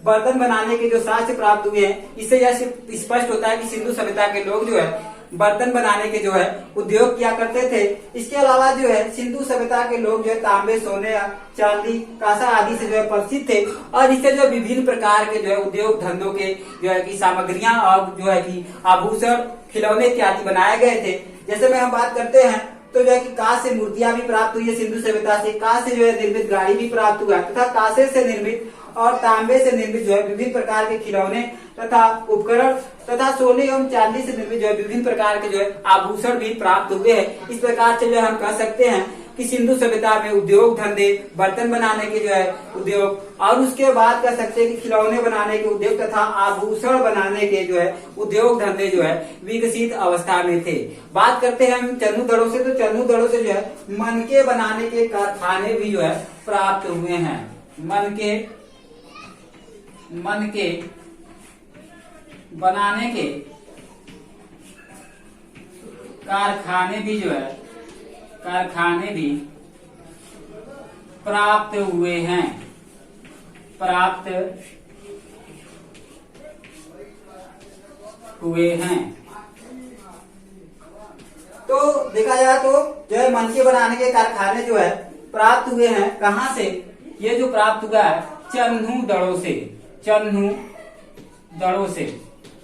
B: बर्तन बनाने के जो साज प्राप्त हुए हैं, इससे यह स्पष्ट होता है कि सिंधु सभ्यता के लोग जो है बर्तन बनाने के जो है उद्योग किया करते थे। इसके अलावा जो है सिंधु सभ्यता के लोग जो है तांबे, सोने, चांदी, कांसा आदि से जो है प्रसिद्ध थे और इससे जो विभिन्न प्रकार के जो है उद्योग धंधों के जो है कि सामग्रियां और जो है कि आभूषण, खिलौने इत्यादि बनाए गए थे। जैसे में हम बात करते हैं तो जो है कि कांस्य से मूर्तियां भी प्राप्त हुई है सिंधु सभ्यता से, कांस्य से जो है निर्मित गाड़ी भी प्राप्त हुआ तथा कांसे से निर्मित और तांबे से निर्मित जो है विभिन्न प्रकार के खिलौने तथा उपकरण तथा सोने एवं चांदी से निर्मित जो है विभिन्न प्रकार के जो है आभूषण भी प्राप्त हुए हैं। इस प्रकार से जो हम कह सकते हैं कि सिंधु सभ्यता में उद्योग धंधे, बर्तन बनाने के जो है उद्योग और उसके बाद कह सकते हैं कि खिलौने बनाने के उद्योग तथा आभूषण बनाने के जो है उद्योग धंधे जो है विकसित अवस्था में थे। बात करते हैं हम चन्नू दड़ों से, तो चन्नू दड़ों से जो है मनके बनाने के कारखाने भी जो है प्राप्त हुए हैं। मनके बनाने के कारखाने भी जो है प्राप्त हुए हैं। तो देखा जाए तो जो है मनके बनाने के कारखाने जो है प्राप्त हुए हैं। कहाँ से? ये जो प्राप्त हुआ है चन्नू दड़ों से।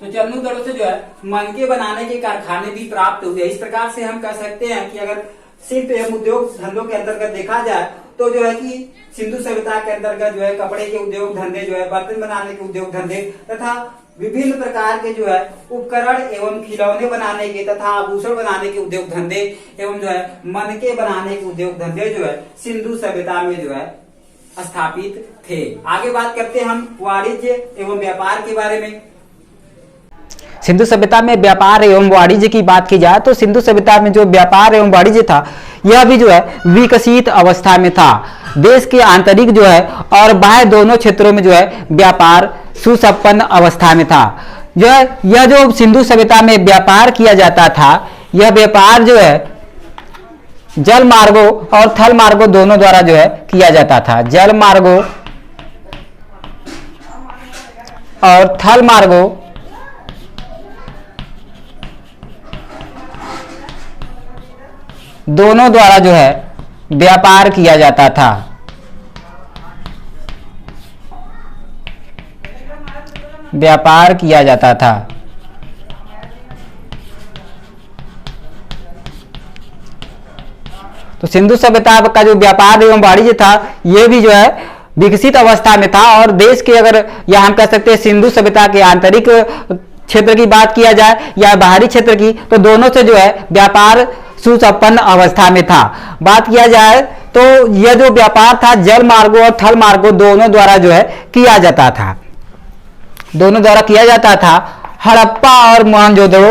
B: तो चन्नू दड़ों से जो है मनके बनाने के कारखाने भी प्राप्त हुए। इस प्रकार से हम कह सकते हैं कि अगर शिल्प एवं उद्योग धंधों के अंतर्गत देखा जाए तो जो है कि सिंधु सभ्यता के अंतर्गत जो है कपड़े के उद्योग धंधे जो है, बर्तन बनाने के उद्योग धंधे तथा विभिन्न प्रकार के जो है उपकरण एवं खिलौने बनाने के तथा आभूषण बनाने के उद्योग धंधे एवं जो है मनके बनाने के उद्योग धंधे जो है सिंधु सभ्यता में जो है स्थापित थे। आगे बात करते हैं हम वाणिज्य एवं व्यापार के बारे में।
A: सिंधु सभ्यता में व्यापार एवं वाणिज्य की बात की जाए तो सिंधु सभ्यता में जो व्यापार एवं वाणिज्य था यह भी जो है विकसित अवस्था में था। देश के आंतरिक जो है और बाह्य दोनों क्षेत्रों में जो है व्यापार सुसंपन्न अवस्था में था। जो है यह जो सिंधु सभ्यता में व्यापार किया जाता था, यह व्यापार जो है जल मार्गों और थल मार्गों दोनों द्वारा जो है किया जाता था। जल मार्गों और थल मार्गों दोनों द्वारा जो है व्यापार किया जाता था। व्यापार किया जाता था। तो सिंधु सभ्यता का जो व्यापार एवं वाणिज्य था यह भी जो है विकसित अवस्था में था। और देश के अगर या हम कह सकते हैं सिंधु सभ्यता के आंतरिक क्षेत्र की बात किया जाए या बाहरी क्षेत्र की, तो दोनों से जो है व्यापार सुसंपन्न अवस्था में था। बात किया जाए तो यह जो व्यापार था जल मार्गों और थल मार्गों दोनों द्वारा जो है किया जाता था। दोनों द्वारा किया जाता था। हड़प्पा और मोहनजोदड़ो,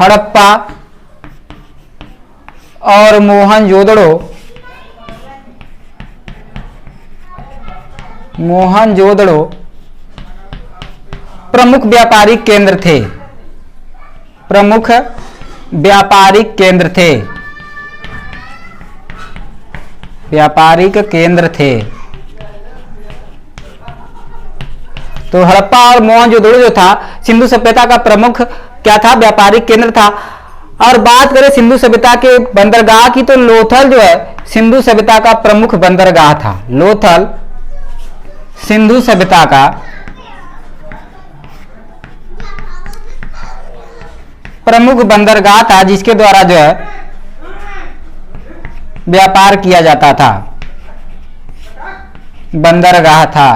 A: हड़प्पा और मोहनजोदड़ो, मोहनजोदड़ो प्रमुख व्यापारिक केंद्र थे। प्रमुख व्यापारिक केंद्र थे। व्यापारिक केंद्र थे। तो हड़प्पा और मोहनजोदड़ो जो था सिंधु सभ्यता का प्रमुख क्या था, व्यापारिक केंद्र था। और बात करें सिंधु सभ्यता के बंदरगाह की तो लोथल जो है सिंधु सभ्यता का प्रमुख बंदरगाह था। लोथल सिंधु सभ्यता का प्रमुख बंदरगाह था जिसके द्वारा जो है व्यापार किया जाता था। बंदरगाह था।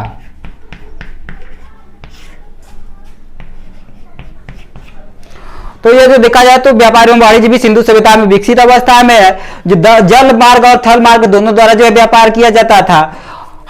A: तो ये जो देखा जाए तो व्यापार एवं वाणिज्य भी सिंधु सभ्यता में विकसित अवस्था में है। जो जल मार्ग और थल मार्ग दोनों द्वारा जो है व्यापार किया जाता था।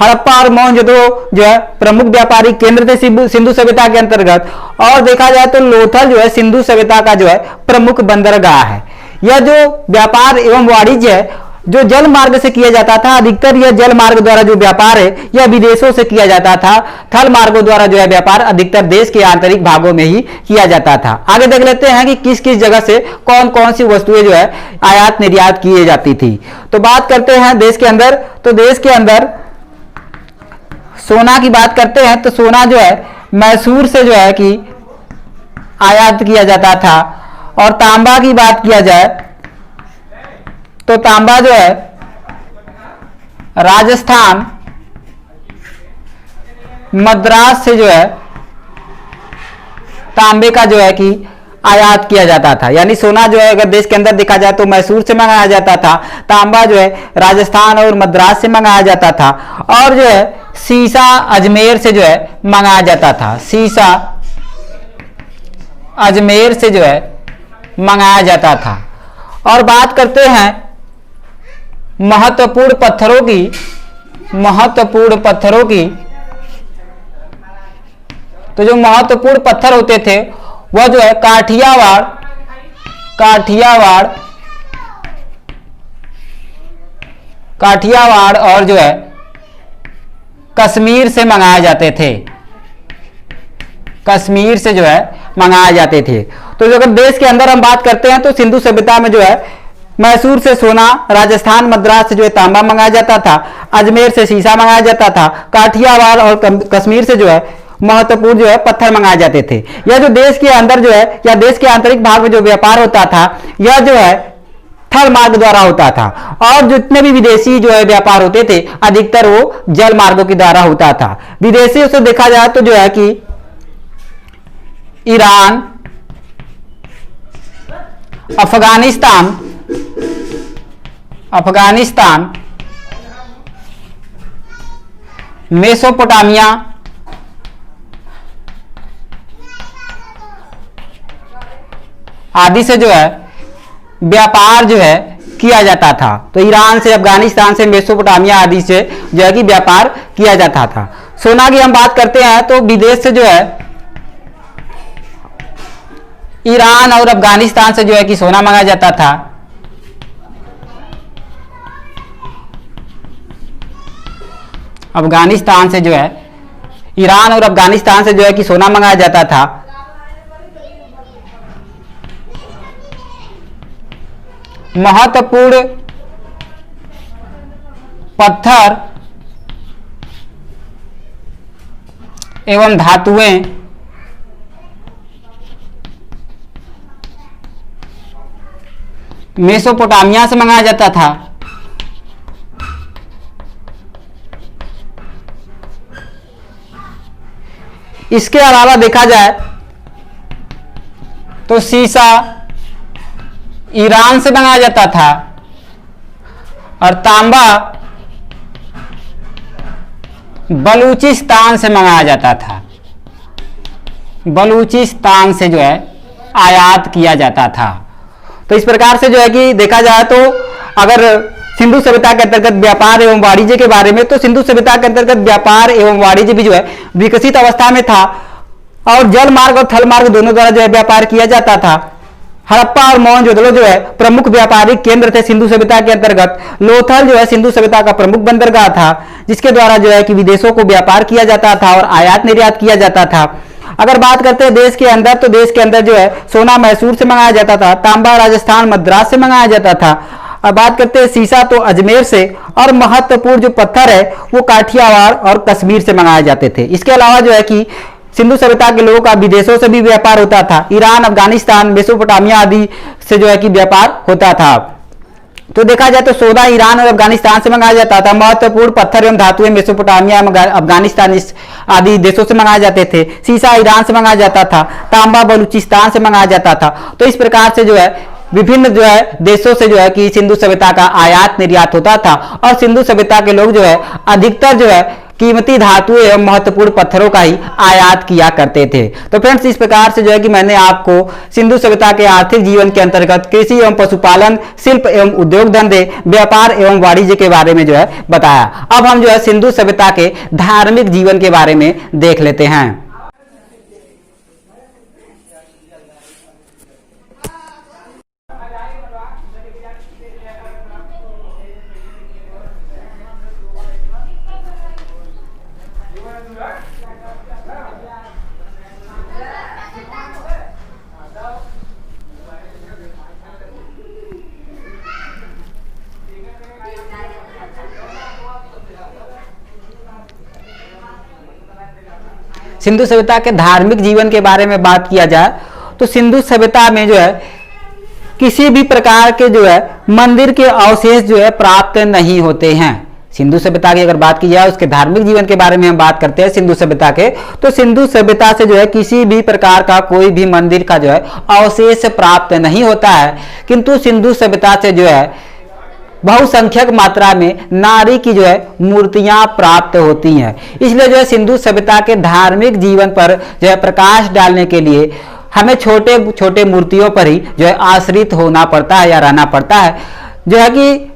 A: हड़प्पा और मोहनजोदड़ो जो है प्रमुख व्यापारिक केंद्र थे सिंधु सभ्यता के अंतर्गत। और देखा जाए तो लोथल जो है सिंधु सभ्यता का जो है प्रमुख बंदरगाह है। यह जो व्यापार एवं वाणिज्य है जो जल मार्ग से किया जाता था, अधिकतर यह जल मार्ग द्वारा जो व्यापार है यह विदेशों से किया जाता था। थल मार्गों द्वारा जो है व्यापार अधिकतर देश के आंतरिक भागों में ही किया जाता था। आगे देख लेते हैं कि किस किस जगह से कौन कौन सी वस्तुएं जो है आयात निर्यात की जाती थी। तो बात करते हैं देश के अंदर। तो देश के अंदर सोना की बात करते हैं तो सोना जो है मैसूर से जो है कि आयात किया जाता था। और तांबा की बात किया जाए तो तांबा जो है राजस्थान मद्रास से जो है तांबे का जो है कि आयात किया जाता था। यानी सोना जो है अगर देश के अंदर देखा जाए तो मैसूर से मंगाया जाता था। तांबा जो है राजस्थान और मद्रास से मंगाया जाता था। और जो है सीसा अजमेर से जो है मंगाया जाता था। सीसा अजमेर से जो है मंगाया जाता था। और बात करते हैं महत्वपूर्ण पत्थरों की। महत्वपूर्ण पत्थरों की तो जो महत्वपूर्ण पत्थर होते थे वह जो है काठियावाड़, काठियावाड़, काठियावाड़ और जो है कश्मीर से मंगाए जाते थे। कश्मीर से जो है मंगाए जाते थे। तो जो अगर देश के अंदर हम बात करते हैं तो सिंधु सभ्यता में जो है मैसूर से सोना, राजस्थान मद्रास से जो है तांबा मंगाया जाता था, अजमेर से शीशा मंगाया जाता था, काठियावाड़ और कश्मीर से जो है महत्वपूर्ण जो है पत्थर मंगाए जाते थे। यह जो देश के अंदर जो है या देश के आंतरिक भाग में जो व्यापार होता था यह जो है थल मार्ग द्वारा होता था। और जितने भी विदेशी जो है व्यापार होते थे अधिकतर वो जल मार्गों के द्वारा होता था। विदेशियों से देखा जाए तो जो है कि ईरान, अफगानिस्तान, अफगानिस्तान, मेसोपोटामिया, आदि से जो है व्यापार जो है किया जाता था। तो ईरान से, अफगानिस्तान से, मेसोपोटामिया आदि से जो है कि व्यापार किया जाता था। सोना की हम बात करते हैं तो विदेश से जो है ईरान और अफगानिस्तान से जो है कि सोना मंगाया जाता था। अफगानिस्तान से जो है ईरान और अफगानिस्तान से जो है कि सोना मंगाया जाता था। महत्वपूर्ण पत्थर एवं धातुएं मेसोपोटामिया से मंगाया जाता था। इसके अलावा देखा जाए तो सीसा ईरान से मंगाया जाता था और तांबा बलूचिस्तान से मंगाया जाता था। बलूचिस्तान से जो है आयात किया जाता था। तो इस प्रकार से जो है कि देखा जाए तो अगर सिंधु सभ्यता के अंतर्गत व्यापार एवं वाणिज्य के बारे में, तो सिंधु सभ्यता के अंतर्गत व्यापार एवं वाणिज्य भी जो है विकसित अवस्था में था और जल मार्ग और थल मार्ग दोनों द्वारा जो है व्यापार किया जाता था। हड़प्पा और मोहनजोदड़ो जो है प्रमुख व्यापारिक केंद्र थे सिंधु सभ्यता के अंतर्गत। लोथल जो है सिंधु सभ्यता का प्रमुख बंदरगाह था जिसके द्वारा जो है कि विदेशों को व्यापार किया जाता था और आयात निर्यात किया जाता था। अगर बात करते हैं देश के अंदर, तो देश के अंदर जो है सोना मैसूर से मंगाया जाता था, तांबा राजस्थान मद्रास से मंगाया जाता था। अब बात करते हैं सीसा तो अजमेर से, और महत्वपूर्ण जो पत्थर है वो काठियावाड़ और कश्मीर से मंगाए जाते थे। इसके अलावा जो है कि सिंधु सभ्यता के लोगों का विदेशों से भी व्यापार होता था। ईरान, अफगानिस्तान, मेसोपोटामिया आदि से जो है कि व्यापार होता था। तो देखा जाए तो सोना ईरान और अफगानिस्तान से मंगाया जाता था। महत्वपूर्ण पत्थर एवं धातुएं मेसोपोटामिया, अफगानिस्तान आदि देशों से मंगाए जाते थे। सीसा ईरान से मंगाया जाता था। तांबा बलूचिस्तान से मंगाया जाता था। तो इस प्रकार से जो है विभिन्न जो है देशों से जो है कि सिंधु सभ्यता का आयात निर्यात होता था और सिंधु सभ्यता के लोग जो है अधिकतर जो है कीमती धातुएं एवं महत्वपूर्ण पत्थरों का ही आयात किया करते थे। तो फ्रेंड्स, इस प्रकार से जो है कि मैंने आपको सिंधु सभ्यता के आर्थिक जीवन के अंतर्गत कृषि एवं पशुपालन, शिल्प एवं उद्योग धंधे, व्यापार एवं वाणिज्य के बारे में जो है बताया। अब हम जो है सिंधु सभ्यता के धार्मिक जीवन के बारे में देख लेते हैं। सिंधु सभ्यता के धार्मिक जीवन के बारे में बात किया जाए तो सिंधु सभ्यता में जो है किसी भी प्रकार के जो है मंदिर के अवशेष जो है प्राप्त नहीं होते हैं। सिंधु सभ्यता की अगर बात की जाए उसके धार्मिक जीवन के बारे में हम बात करते हैं सिंधु सभ्यता के, तो सिंधु सभ्यता से जो है किसी भी प्रकार का कोई भी मंदिर का जो है अवशेष प्राप्त नहीं होता है, किंतु सिंधु सभ्यता से जो है बहुसंख्यक मात्रा में नारी की जो है मूर्तियां प्राप्त होती हैं। इसलिए जो है सिंधु सभ्यता के धार्मिक जीवन पर जो है प्रकाश डालने के लिए हमें छोटे छोटे मूर्तियों पर ही जो है आश्रित होना पड़ता है या रहना पड़ता है। जो है कि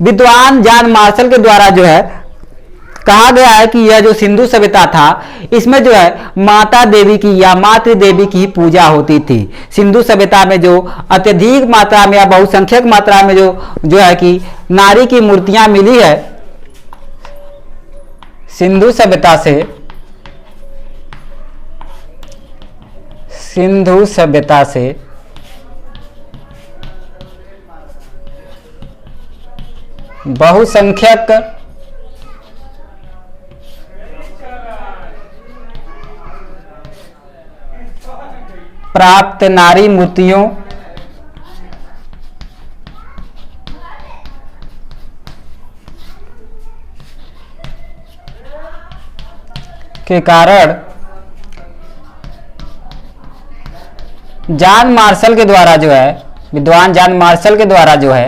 A: विद्वान जॉन मार्शल के द्वारा जो है कहा गया है कि यह जो सिंधु सभ्यता था इसमें जो है माता देवी की या मातृ देवी की पूजा होती थी। सिंधु सभ्यता में जो अत्यधिक मात्रा में या बहुसंख्यक मात्रा में जो है कि नारी की मूर्तियां मिली है, सिंधु सभ्यता से बहुसंख्यक प्राप्त नारी मूर्तियों के कारण जॉन मार्शल के द्वारा जो है विद्वान जॉन मार्शल के द्वारा जो है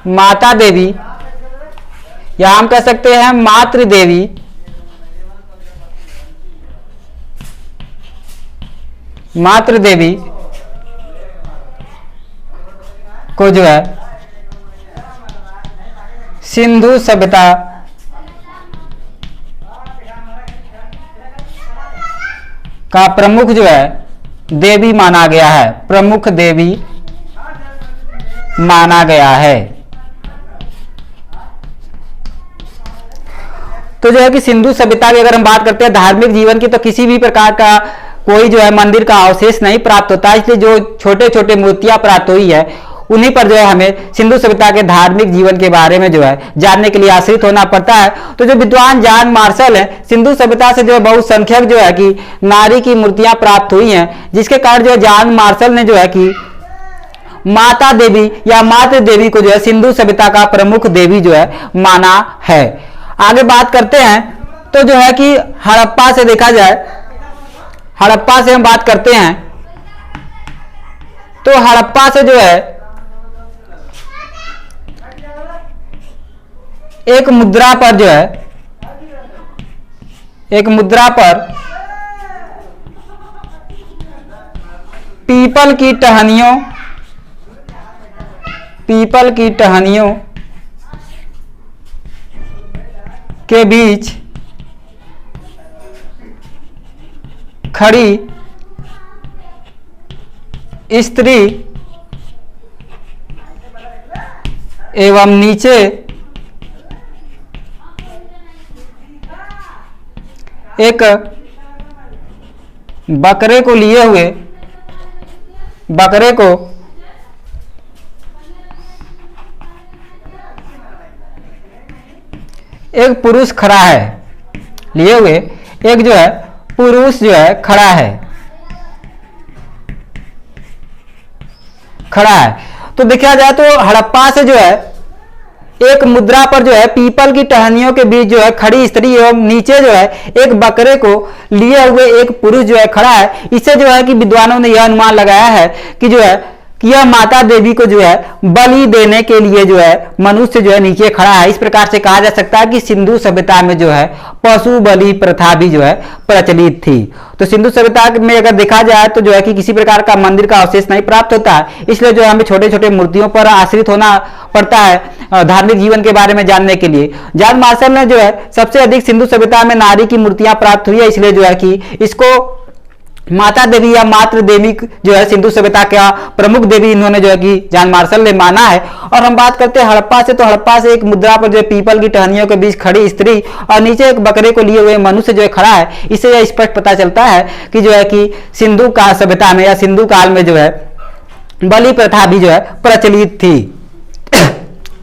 A: माता देवी या हम कह सकते हैं मातृ देवी को जो है सिंधु सभ्यता का प्रमुख जो है देवी माना गया है, प्रमुख देवी माना गया है। तो जो है कि सिंधु सभ्यता की अगर हम बात करते हैं धार्मिक जीवन की, तो किसी भी प्रकार का कोई जो है मंदिर का अवशेष नहीं प्राप्त होता, इसलिए जो छोटे छोटे मूर्तियां प्राप्त हुई है उन्हीं पर जो है हमें सिंधु सभ्यता के धार्मिक जीवन के बारे में जो है जानने के लिए आश्रित होना पड़ता है। तो जो विद्वान जॉन मार्शल है, सिंधु सभ्यता से जो है बहुसंख्यक जो है कि नारी की मूर्तियां प्राप्त हुई हैं, जिसके कारण जो है जॉन मार्शल ने जो है कि माता देवी या मातृ देवी को जो है सिंधु सभ्यता का प्रमुख देवी जो है माना है। आगे बात करते हैं तो जो है कि हड़प्पा से देखा जाए, हड़प्पा से हम बात करते हैं तो हड़प्पा से जो है एक मुद्रा पर जो है, एक मुद्रा पर पीपल की टहनियों के बीच खड़ी स्त्री एवं नीचे एक बकरे को लिए हुए, बकरे को एक पुरुष खड़ा है, लिए हुए एक जो है पुरुष जो है खड़ा है, तो देखा जाए तो हड़प्पा से जो है एक मुद्रा पर जो है पीपल की टहनियों के बीच जो है खड़ी स्त्री एवं नीचे जो है एक बकरे को लिए हुए एक पुरुष जो है खड़ा है। इससे जो है कि विद्वानों ने यह अनुमान लगाया है कि जो है कि यह माता देवी को जो है बलि देने के लिए जो है मनुष्य जो है नीचे खड़ा है। इस प्रकार से कहा जा सकता है कि सिंधु सभ्यता में जो है पशु बलि प्रथा भी जो है प्रचलित थी। तो सिंधु सभ्यता में अगर देखा जाए तो जो है कि किसी प्रकार का मंदिर का अवशेष नहीं प्राप्त होता है, इसलिए जो है हमें छोटे छोटे मूर्तियों पर आश्रित होना पड़ता है धार्मिक जीवन के बारे में जानने के लिए। जॉन मार्शल ने जो है सबसे अधिक सिंधु सभ्यता में नारी की मूर्तियां प्राप्त हुई है, इसलिए जो है कि इसको माता देवी या मातृ देवी जो है सिंधु सभ्यता का प्रमुख देवी इन्होंने जो है कि जॉन मार्शल ने माना है। और हम बात करते हैं हड़प्पा से, तो हड़प्पा से एक मुद्रा पर जो है पीपल की टहनियों के बीच खड़ी स्त्री और नीचे एक बकरे को लिए हुए मनुष्य जो है खड़ा है। इससे यह स्पष्ट पता चलता है कि जो है कि सिंधु का सभ्यता में या सिंधु काल में जो है बलि प्रथा भी जो है प्रचलित थी।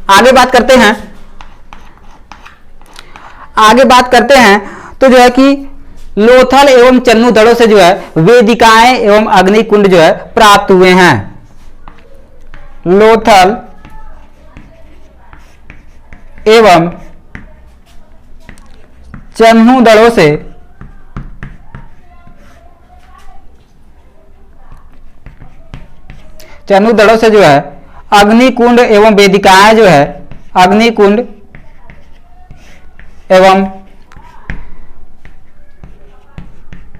A: आगे बात करते हैं तो जो है कि लोथल एवं चन्नू दड़ों से जो है वेदिकाएं एवं अग्निकुंड जो है प्राप्त हुए हैं। लोथल एवं चन्नू दड़ों से जो है अग्निकुंड एवं वेदिकाएं जो है अग्निकुंड एवं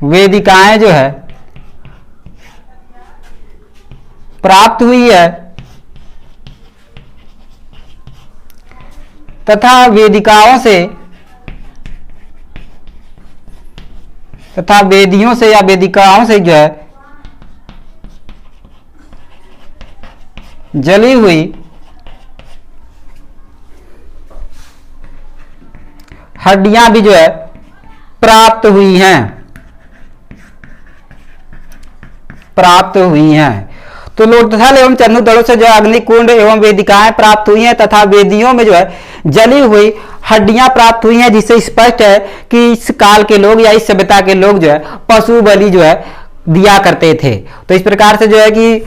A: वेदिकाएं जो है प्राप्त हुई है तथा वेदियों से या वेदिकाओं से जो है जली हुई हड्डियां भी जो है प्राप्त हुई हैं। तो लोथल एवं चन्नू दड़ों से जो अग्निकुंड एवं वेदिकाएं प्राप्त हुई हैं तथा वेदियों में जो है जली हुई हड्डियां प्राप्त हुई हैं, जिससे स्पष्ट है कि इस काल के लोग या इस सभ्यता के लोग जो है पशु बलि जो है दिया करते थे। तो इस प्रकार से जो है कि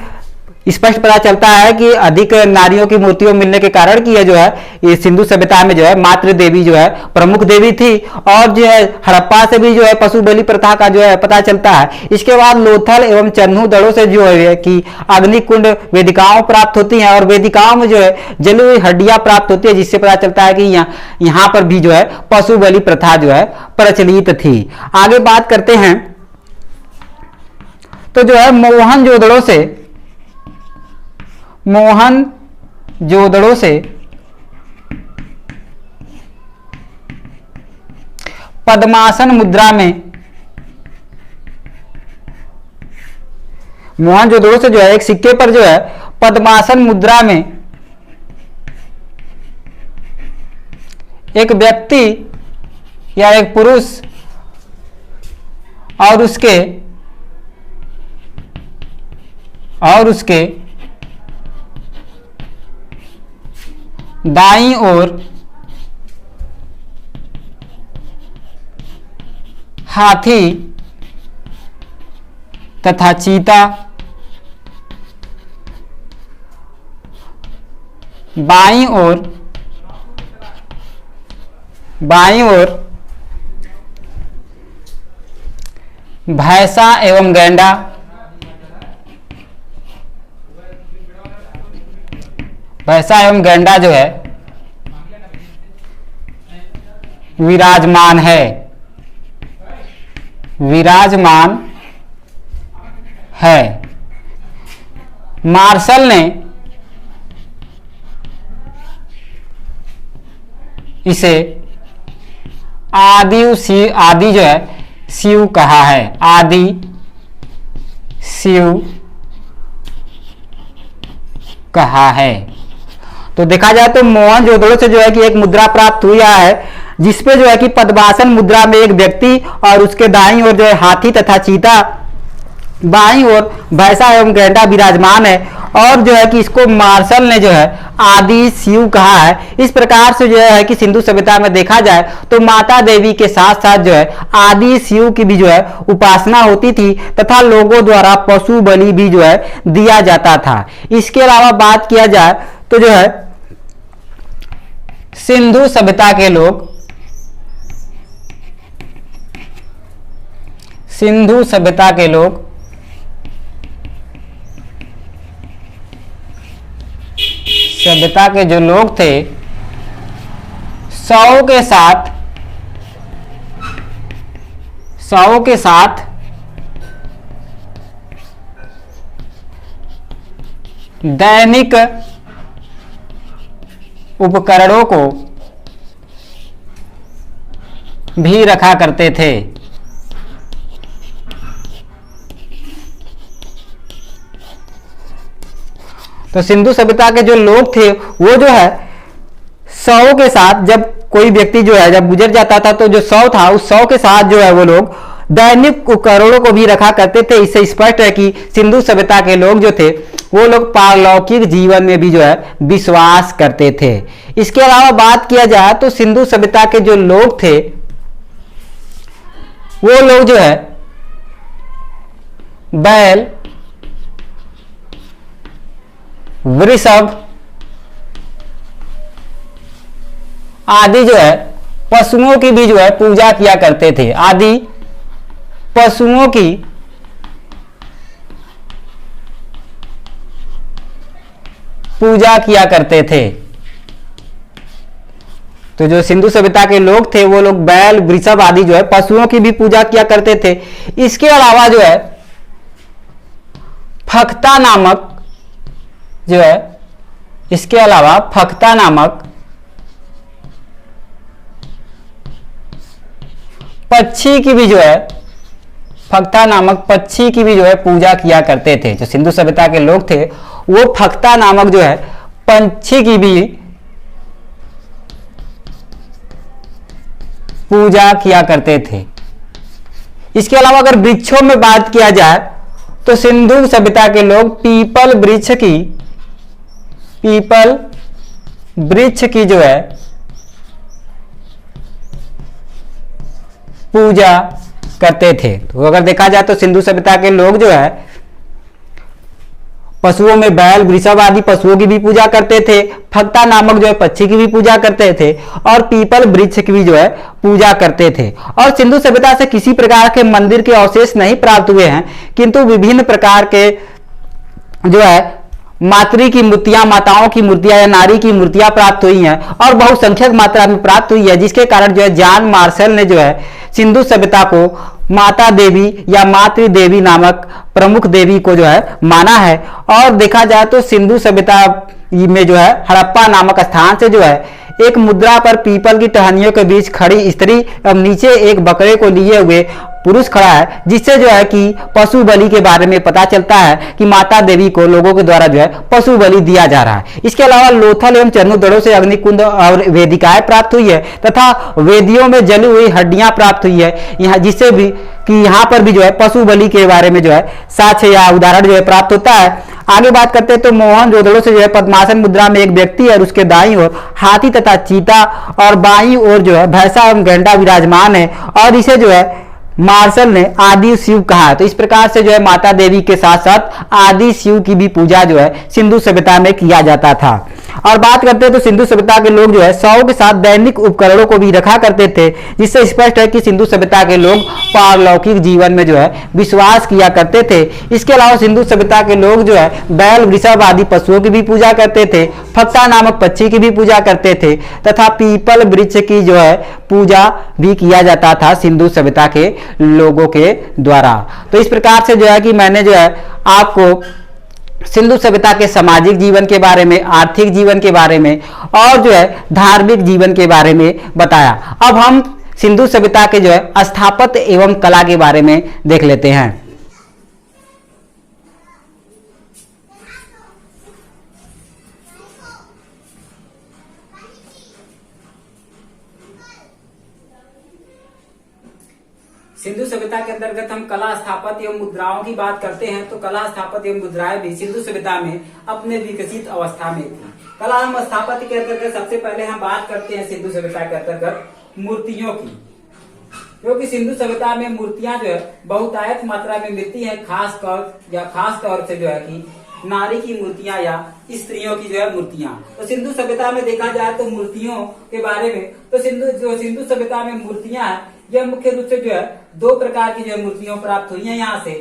A: स्पष्ट पता चलता है कि अधिक नारियों की मूर्तियों मिलने के कारण कि यह जो है ये सिंधु सभ्यता में जो है मातृ देवी जो है प्रमुख देवी थी। और जो है हड़प्पा से भी जो है पशु बलि प्रथा का जो है पता चलता है। इसके बाद लोथल एवं चन्नू दड़ों से जो है कि अग्निकुंड वेदिकाओं प्राप्त होती हैं और वेदिकाओं में जो है जली हुई हड्डियां प्राप्त होती है, जिससे पता चलता है कि यहाँ पर भी जो है पशु बलि प्रथा जो है प्रचलित थी। आगे बात करते हैं तो जो है मोहनजोदड़ो से पद्मासन मुद्रा में मोहनजोदड़ो से जो है एक सिक्के पर जो है पद्मासन मुद्रा में एक व्यक्ति या एक पुरुष और उसके दाईं ओर हाथी तथा चीता बाईं ओर भैंसा एवं गैंडा जो है विराजमान है। मार्शल ने इसे आदि जो है शिव कहा है, आदि शिव कहा है। तो देखा जाए तो मोहनजोदड़ो से जो है कि एक मुद्रा प्राप्त हुई है जिसपे जो है कि पद्मासन मुद्रा में एक व्यक्ति और उसके दाईं ओर जो है हाथी तथा चीता, बाईं ओर भैंसा एवं गैंडा विराजमान है और जो है कि इसको मार्शल ने जो है आदि शिव कहा है। इस प्रकार से जो है कि सिंधु सभ्यता में देखा जाए तो माता देवी के साथ साथ जो है आदि शिव की भी जो है उपासना होती थी तथा लोगों द्वारा पशु बलि भी जो है दिया जाता था। इसके अलावा बात किया जाए तो जो है सिंधु सभ्यता के लोग सभ्यता के जो लोग थे सौ के साथ दैनिक उपकरणों को भी रखा करते थे। तो सिंधु सभ्यता के जो लोग थे वो जो है सौ के साथ, जब कोई व्यक्ति जो है जब गुजर जाता था तो जो सौ था उस सौ के साथ जो है वो लोग दैनिक उपकरणों को भी रखा करते थे। इससे स्पष्ट है कि सिंधु सभ्यता के लोग जो थे वो लोग पारलौकिक जीवन में भी जो है विश्वास करते थे। इसके अलावा बात किया जाए तो सिंधु सभ्यता के जो लोग थे वो लोग जो है बैल, वृषभ आदि जो है पशुओं की भी जो है पूजा किया करते थे। आदि पशुओं की पूजा किया करते थे। तो जो सिंधु सभ्यता के लोग थे वो लोग बैल, वृषभ आदि जो है पशुओं की भी पूजा किया करते थे। इसके अलावा जो है फख्ता नामक जो है, इसके अलावा फख्ता नामक पक्षी की भी जो है, फख्ता नामक पक्षी की भी जो है पूजा किया करते थे। जो सिंधु सभ्यता के लोग थे वो फख्ता नामक जो है पंछी की भी पूजा किया करते थे। इसके अलावा अगर वृक्षों में बात किया जाए तो सिंधु सभ्यता के लोग पीपल वृक्ष की जो है पूजा करते थे। तो अगर देखा जाए तो सिंधु सभ्यता के लोग जो है पशुओं में बैल, वृषभ आदि पशुओं की भी पूजा करते थे, फख्ता नामक जो है पक्षी की भी पूजा करते थे और पीपल वृक्ष की भी जो है पूजा करते थे। और सिंधु सभ्यता से किसी प्रकार के मंदिर के अवशेष नहीं प्राप्त हुए हैं, किंतु विभिन्न प्रकार के जो है मातृ की मूर्तियां, माताओं की मूर्तियां या नारी की मूर्तियां प्राप्त हुई हैं और बहुसंख्यक मात्रा में प्राप्त हुई है, जिसके कारण जो है जॉन मार्शल ने जो है सिंधु सभ्यता को माता देवी या मातृ देवी नामक प्रमुख देवी को जो है माना है। और देखा जाए तो सिंधु सभ्यता में जो है हड़प्पा नामक स्थान से जो है एक मुद्रा पर पीपल की टहनियों के बीच खड़ी स्त्री और नीचे एक बकरे को लिए हुए पुरुष खड़ा है, जिससे जो है कि पशु बलि के बारे में पता चलता है कि माता देवी को लोगों के द्वारा जो है पशु बलि दिया जा रहा है। इसके अलावा लोथल एवं चर्नुदड़ों से अग्निकुंड और वेदिकाएं प्राप्त हुई है तथा वेदियों में जली हुई हड्डियां प्राप्त हुई है, यहाँ जिससे भी कि यहाँ पर भी जो है पशु बलि के बारे में जो है साक्ष्य या उदाहरण जो है प्राप्त होता है। आगे बात करते हैं तो मोहनजोदड़ो से जो है पद्मासन मुद्रा में एक व्यक्ति और उसके दाईं ओर हाथी तथा चीता और बाईं ओर जो है भैंसा एवं गैंडा विराजमान है और इसे जो है मार्शल ने आदि शिव कहा है। तो इस प्रकार से जो है माता देवी के साथ साथ आदि शिव की भी पूजा जो है सिंधु सभ्यता में किया जाता था। और बात करते हैं तो सिंधु सभ्यता के लोग जो है सौ के साथ दैनिक उपकरणों को भी रखा करते थे, जिससे स्पष्ट है कि सिंधु सभ्यता के लोग पारलौकिक जीवन में जो है विश्वास किया करते थे। इसके अलावा सिंधु सभ्यता के लोग जो है बैल, वृषभ आदि पशुओं की भी पूजा करते थे, फत्ता नामक पक्षी की भी पूजा करते थे तथा पीपल वृक्ष की जो है पूजा भी किया जाता था सिंधु सभ्यता के लोगों के द्वारा। तो इस प्रकार से जो है कि मैंने जो है आपको सिंधु सभ्यता के सामाजिक जीवन के बारे में, आर्थिक जीवन के बारे में और जो है धार्मिक जीवन के बारे में बताया। अब हम सिंधु सभ्यता के जो है स्थापत्य एवं कला के बारे में देख लेते हैं।
B: सिंधु सभ्यता के अंतर्गत हम कला, स्थापत्य एवं मुद्राओं की बात करते हैं तो कला, स्थापत्य एवं मुद्राएं भी सिंधु सभ्यता में अपने विकसित अवस्था में थी। कला एवं स्थापत्य के अंतर्गत सबसे पहले हम बात करते हैं सिंधु सभ्यता के अंतर्गत मूर्तियों की, क्योंकि सिंधु सभ्यता में मूर्तियां जो है बहुतायत मात्रा में मिलती है, खास तौर से जो है कि नारी की मूर्तियां या स्त्रियों की जो है मूर्तियां। तो सिंधु सभ्यता में देखा जाए तो मूर्तियों के बारे में तो सिंधु सभ्यता में मूर्तियां है यह मुख्य रूप से जो है दो प्रकार की जो है मूर्तियां प्राप्त हुई हैं यहाँ से,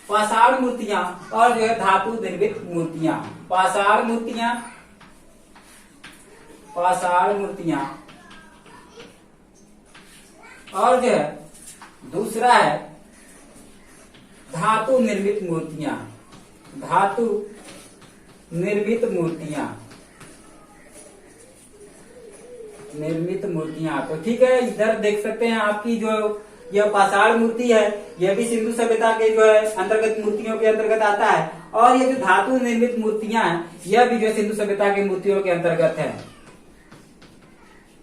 B: पाषाण मूर्तियां और जो है धातु निर्मित मूर्तियां। पाषाण मूर्तियां और जो है दूसरा है धातु निर्मित मूर्तियां। धातु निर्मित मूर्तियां तो ठीक है, इधर देख सकते हैं आपकी जो यह पाषाण मूर्ति है यह भी सिंधु सभ्यता के जो है अंतर्गत मूर्तियों के अंतर्गत आता है, और ये जो धातु निर्मित मूर्तियां हैं यह भी जो है सिंधु सभ्यता की मूर्तियों के अंतर्गत है।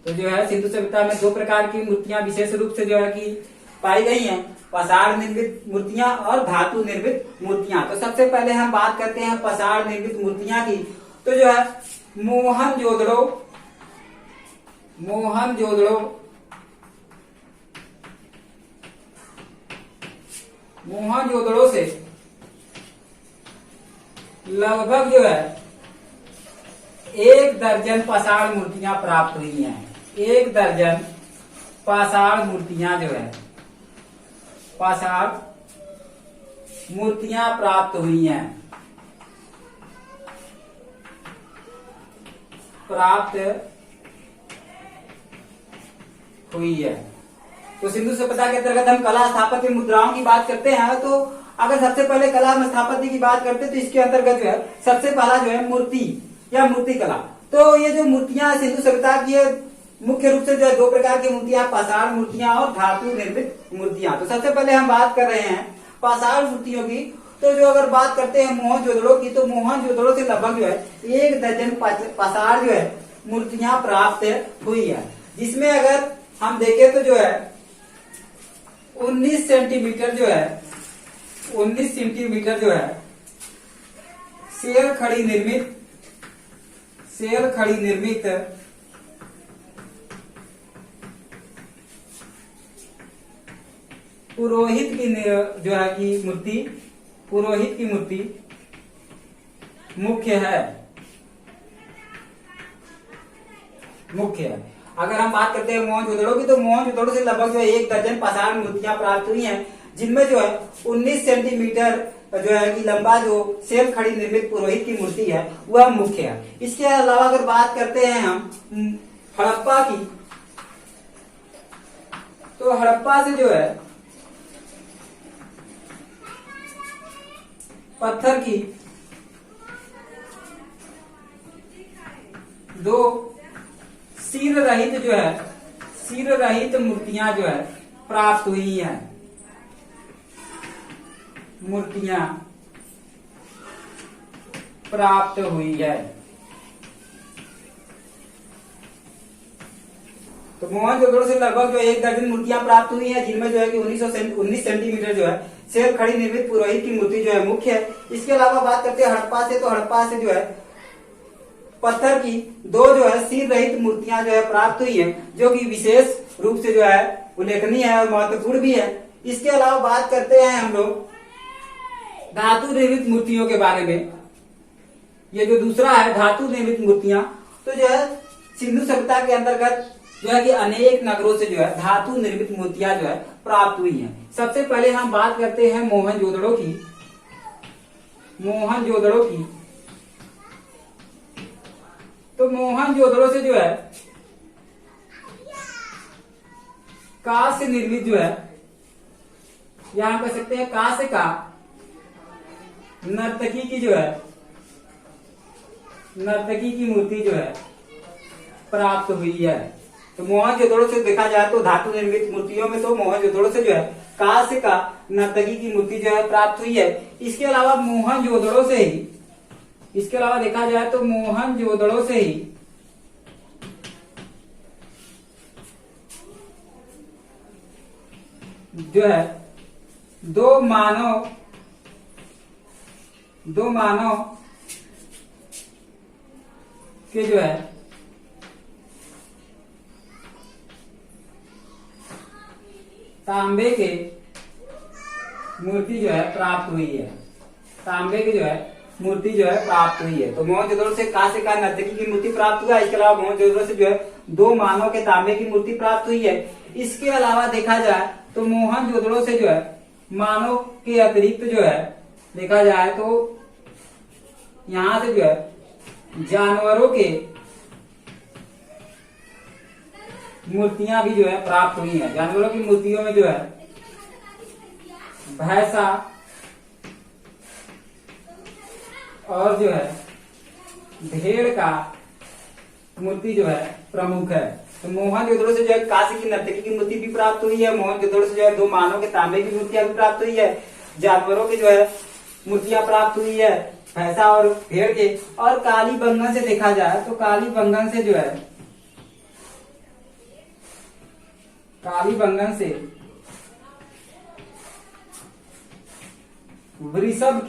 B: तो जो है सिंधु सभ्यता में दो प्रकार की मूर्तियां विशेष रूप से जो है कि पाई गई हैं, पाषाण निर्मित मूर्तियां और धातु निर्मित मूर्तियां। तो सबसे पहले हम बात करते हैं पाषाण निर्मित मूर्तियां की। तो जो है मोहनजोदड़ो से लगभग जो है 1 दर्जन पाषाण मूर्तियां प्राप्त हुई हैं। 1 दर्जन पाषाण मूर्तियां जो है पाषाण मूर्तियां प्राप्त हुई हैं। तो सिंधु सभ्यता के अंतर्गत हम कला, स्थापत्य, मुद्राओं की बात करते हैं। तो अगर सबसे पहले कला में स्थापत्य की बात करते हैं तो इसके अंतर्गत जो है सबसे पहला जो है मूर्ति या मूर्ति कला। तो ये जो मूर्तियां सिंधु सभ्यता की है मुख्य रूप से जो है दो प्रकार की मूर्तियां, पाषाण मूर्तियां और धातु निर्मित मूर्तियां। तो सबसे पहले हम बात कर रहे हैं पाषाण मूर्तियों की। तो जो अगर बात करते हैं मोहनजोदड़ो की, तो मोहनजोदड़ो से लगभग जो है 1 दर्जन पाषाण जो है मूर्तियां प्राप्त हुई है, जिसमें अगर हम देखें तो जो है 19 सेंटीमीटर जो है शेर खड़ी निर्मित पुरोहित की जो है कि पुरोहित की मूर्ति मुख्य है। अगर हम बात करते हैं मोहनजोदड़ो की, तो मोहनजोदड़ो से लगभग जो है 1 दर्जन पाषाण मूर्तियां प्राप्त हुई हैं, जिनमें जो है 19 सेंटीमीटर जो है कि लंबा जो शेर खड़ी निर्मित पुरोहित की मूर्ति है वह मुख्य है। इसके अलावा अगर बात करते हैं हम हड़प्पा की, तो हड़प्पा से जो है पत्थर की 2 सिर रहित मूर्तियां जो है प्राप्त हुई हैं। तो मोहनजोदड़ो से लगभग जो 1 दर्जन मूर्तियां प्राप्त हुई हैं, जिनमें जो है कि 19 सेंटीमीटर जो है शेर खड़ी निर्मित पुरोहित की मूर्ति जो है मुख्य है। इसके अलावा बात करते हैं हड़प्पा से, तो हड़प्पा से जो है पत्थर की 2 जो है सिर रहित मूर्तियां जो है प्राप्त हुई हैं, जो कि विशेष रूप से जो है उल्लेखनीय है और महत्वपूर्ण भी है। इसके अलावा बात करते हैं हम लोग धातु निर्मित मूर्तियों के बारे में। ये जो दूसरा है धातु निर्मित मूर्तियां, तो जो है सिंधु सभ्यता के अंतर्गत जो है कि अनेक नगरों से जो है धातु निर्मित मूर्तियां जो है प्राप्त हुई हैं। सबसे पहले हम बात करते हैं मोहनजोदड़ो की। मोहनजोदड़ो की, तो मोहनजोदड़ो से जो है कांस्य निर्मित जो है, यहां कह सकते हैं कांस्य का नर्तकी की जो है, नर्तकी की मूर्ति जो है प्राप्त हुई है। तो मोहनजोदड़ो से देखा जाए तो धातु निर्मित मूर्तियों में तो मोहनजोदड़ो से जो है कांस्य का नर्तकी की मूर्ति जो है प्राप्त हुई है। इसके अलावा मोहनजोदड़ो से ही, इसके अलावा देखा जाए तो मोहनजोदड़ो से ही जो है दो मानव के जो है तांबे के मूर्ति जो है प्राप्त हुई है। तांबे की जो है मूर्ति जो है प्राप्त हुई है। तो मोहनजोदड़ो से कांस्य का नर्तकी की मूर्ति प्राप्त हुआ। इसके अलावा मोहनजोदड़ो से जो है दो मानव के तांबे की मूर्ति प्राप्त हुई है। इसके अलावा देखा जाए तो मोहनजोदड़ो से जो है मानव के अतिरिक्त जो है देखा जाए तो यहां से जो है जानवरों के मूर्तियां भी जो है प्राप्त हुई हैं। जानवरों की मूर्तियों में जो है भैंसा और जो है भेड़ का मूर्ति जो है प्रमुख है। तो मोहनजोदड़ो से जो है कांस्य की नर्तकी की मूर्ति भी प्राप्त हुई है। मोहनजोदड़ो से जो है दो मानव के तांबे की मूर्तियां भी प्राप्त हुई है। जानवरों की जो है मूर्तियां प्राप्त हुई है, भैंसा और भेड़ के। और कालीबंगन से देखा जाए तो कालीबंगन से जो है कालीबंगन से वृषभ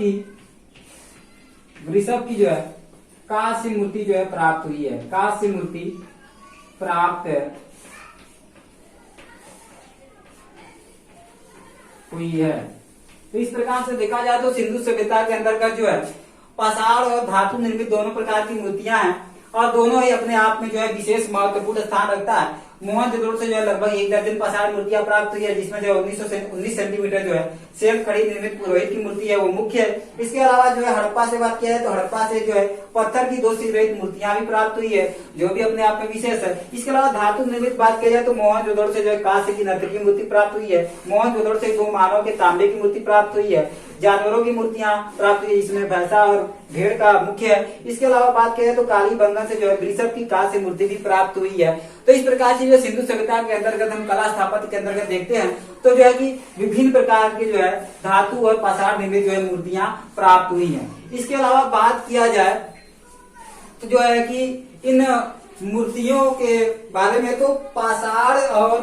B: की जो है कांस्य मूर्ति जो है प्राप्त हुई है। कांस्य मूर्ति प्राप्त हुई है। तो इस प्रकार से देखा जाए तो सिंधु सभ्यता के अंतर्गत जो है पाषाण और धातु निर्मित दोनों प्रकार की मूर्तियां हैं और दोनों ही अपने आप में जो है विशेष महत्वपूर्ण स्थान रखता है। मोहनजोदड़ो से जो है लगभग 1 दर्जन पाषाण मूर्तियां प्राप्त हुई है, जिसमें जो 19 सेंटीमीटर जो है शेल्फ खड़ी निर्मित पुरोहित की मूर्ति है वो मुख्य है। इसके अलावा जो है हड़प्पा से बात किया है तो हड़प्पा से जो है पत्थर की 2 शिवलिंग मूर्तियां भी प्राप्त हुई है, जो भी अपने आप में विशेष है। इसके अलावा धातु निर्मित बात किया जाए तो मोहनजोदड़ो से जो है कांस्य की नर्तकी की मूर्ति प्राप्त हुई है। मोहनजोदड़ो से 2 मानव के तांबे की मूर्ति प्राप्त हुई है। जानवरों की मूर्तियां प्राप्त हुई, इसमें भैंसा और भेड़ का मुख्य है। इसके अलावा बात करें तो कालीबंगन से जो है वृषभ की कांस्य मूर्ति भी प्राप्त हुई है। तो इस प्रकार से जो सिंधु सभ्यता के अंतर्गत हम कला स्थापत्य के अंतर्गत देखते हैं तो जो है कि विभिन्न प्रकार के जो है धातु और पाषाण निर्मित जो है मूर्तियां प्राप्त हुई हैं। इसके अलावा बात किया जाए तो जो है कि इन मूर्तियों के बारे में तो पाषाण और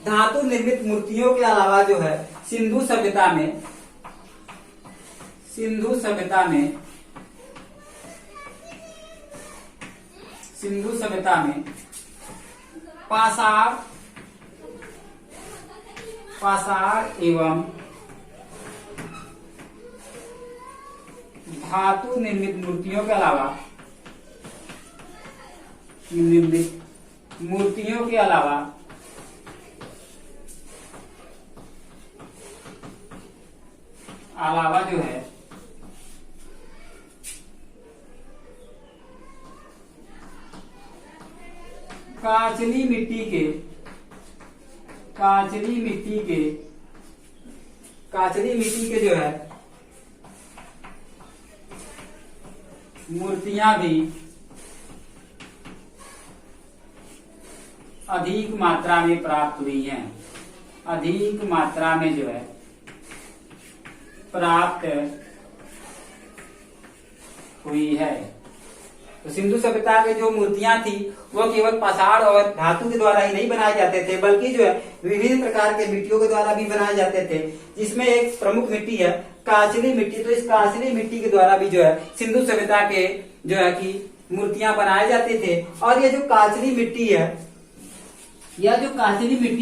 B: धातु निर्मित मूर्तियों के अलावा जो है सिंधु सभ्यता में पाषाण एवं धातु निर्मित मूर्तियों के अलावा जो है कांचली मिट्टी के जो है मूर्तियां भी अधिक मात्रा में प्राप्त हुई हैं। अधिक मात्रा में जो है प्राप्त हुई है। तो सिंधु सभ्यता की जो मूर्तियां थी वो केवल पाषाण और धातु के द्वारा ही नहीं बनाए जाते थे, बल्कि जो है विभिन्न प्रकार के मिट्टियों के द्वारा भी बनाए जाते थे, जिसमें एक प्रमुख मिट्टी है कांचली मिट्टी। तो इस कांचली मिट्टी के द्वारा भी जो है सिंधु सभ्यता के जो है कि मूर्तियां बनाए जाते थे। और ये जो कांचली मिट्टी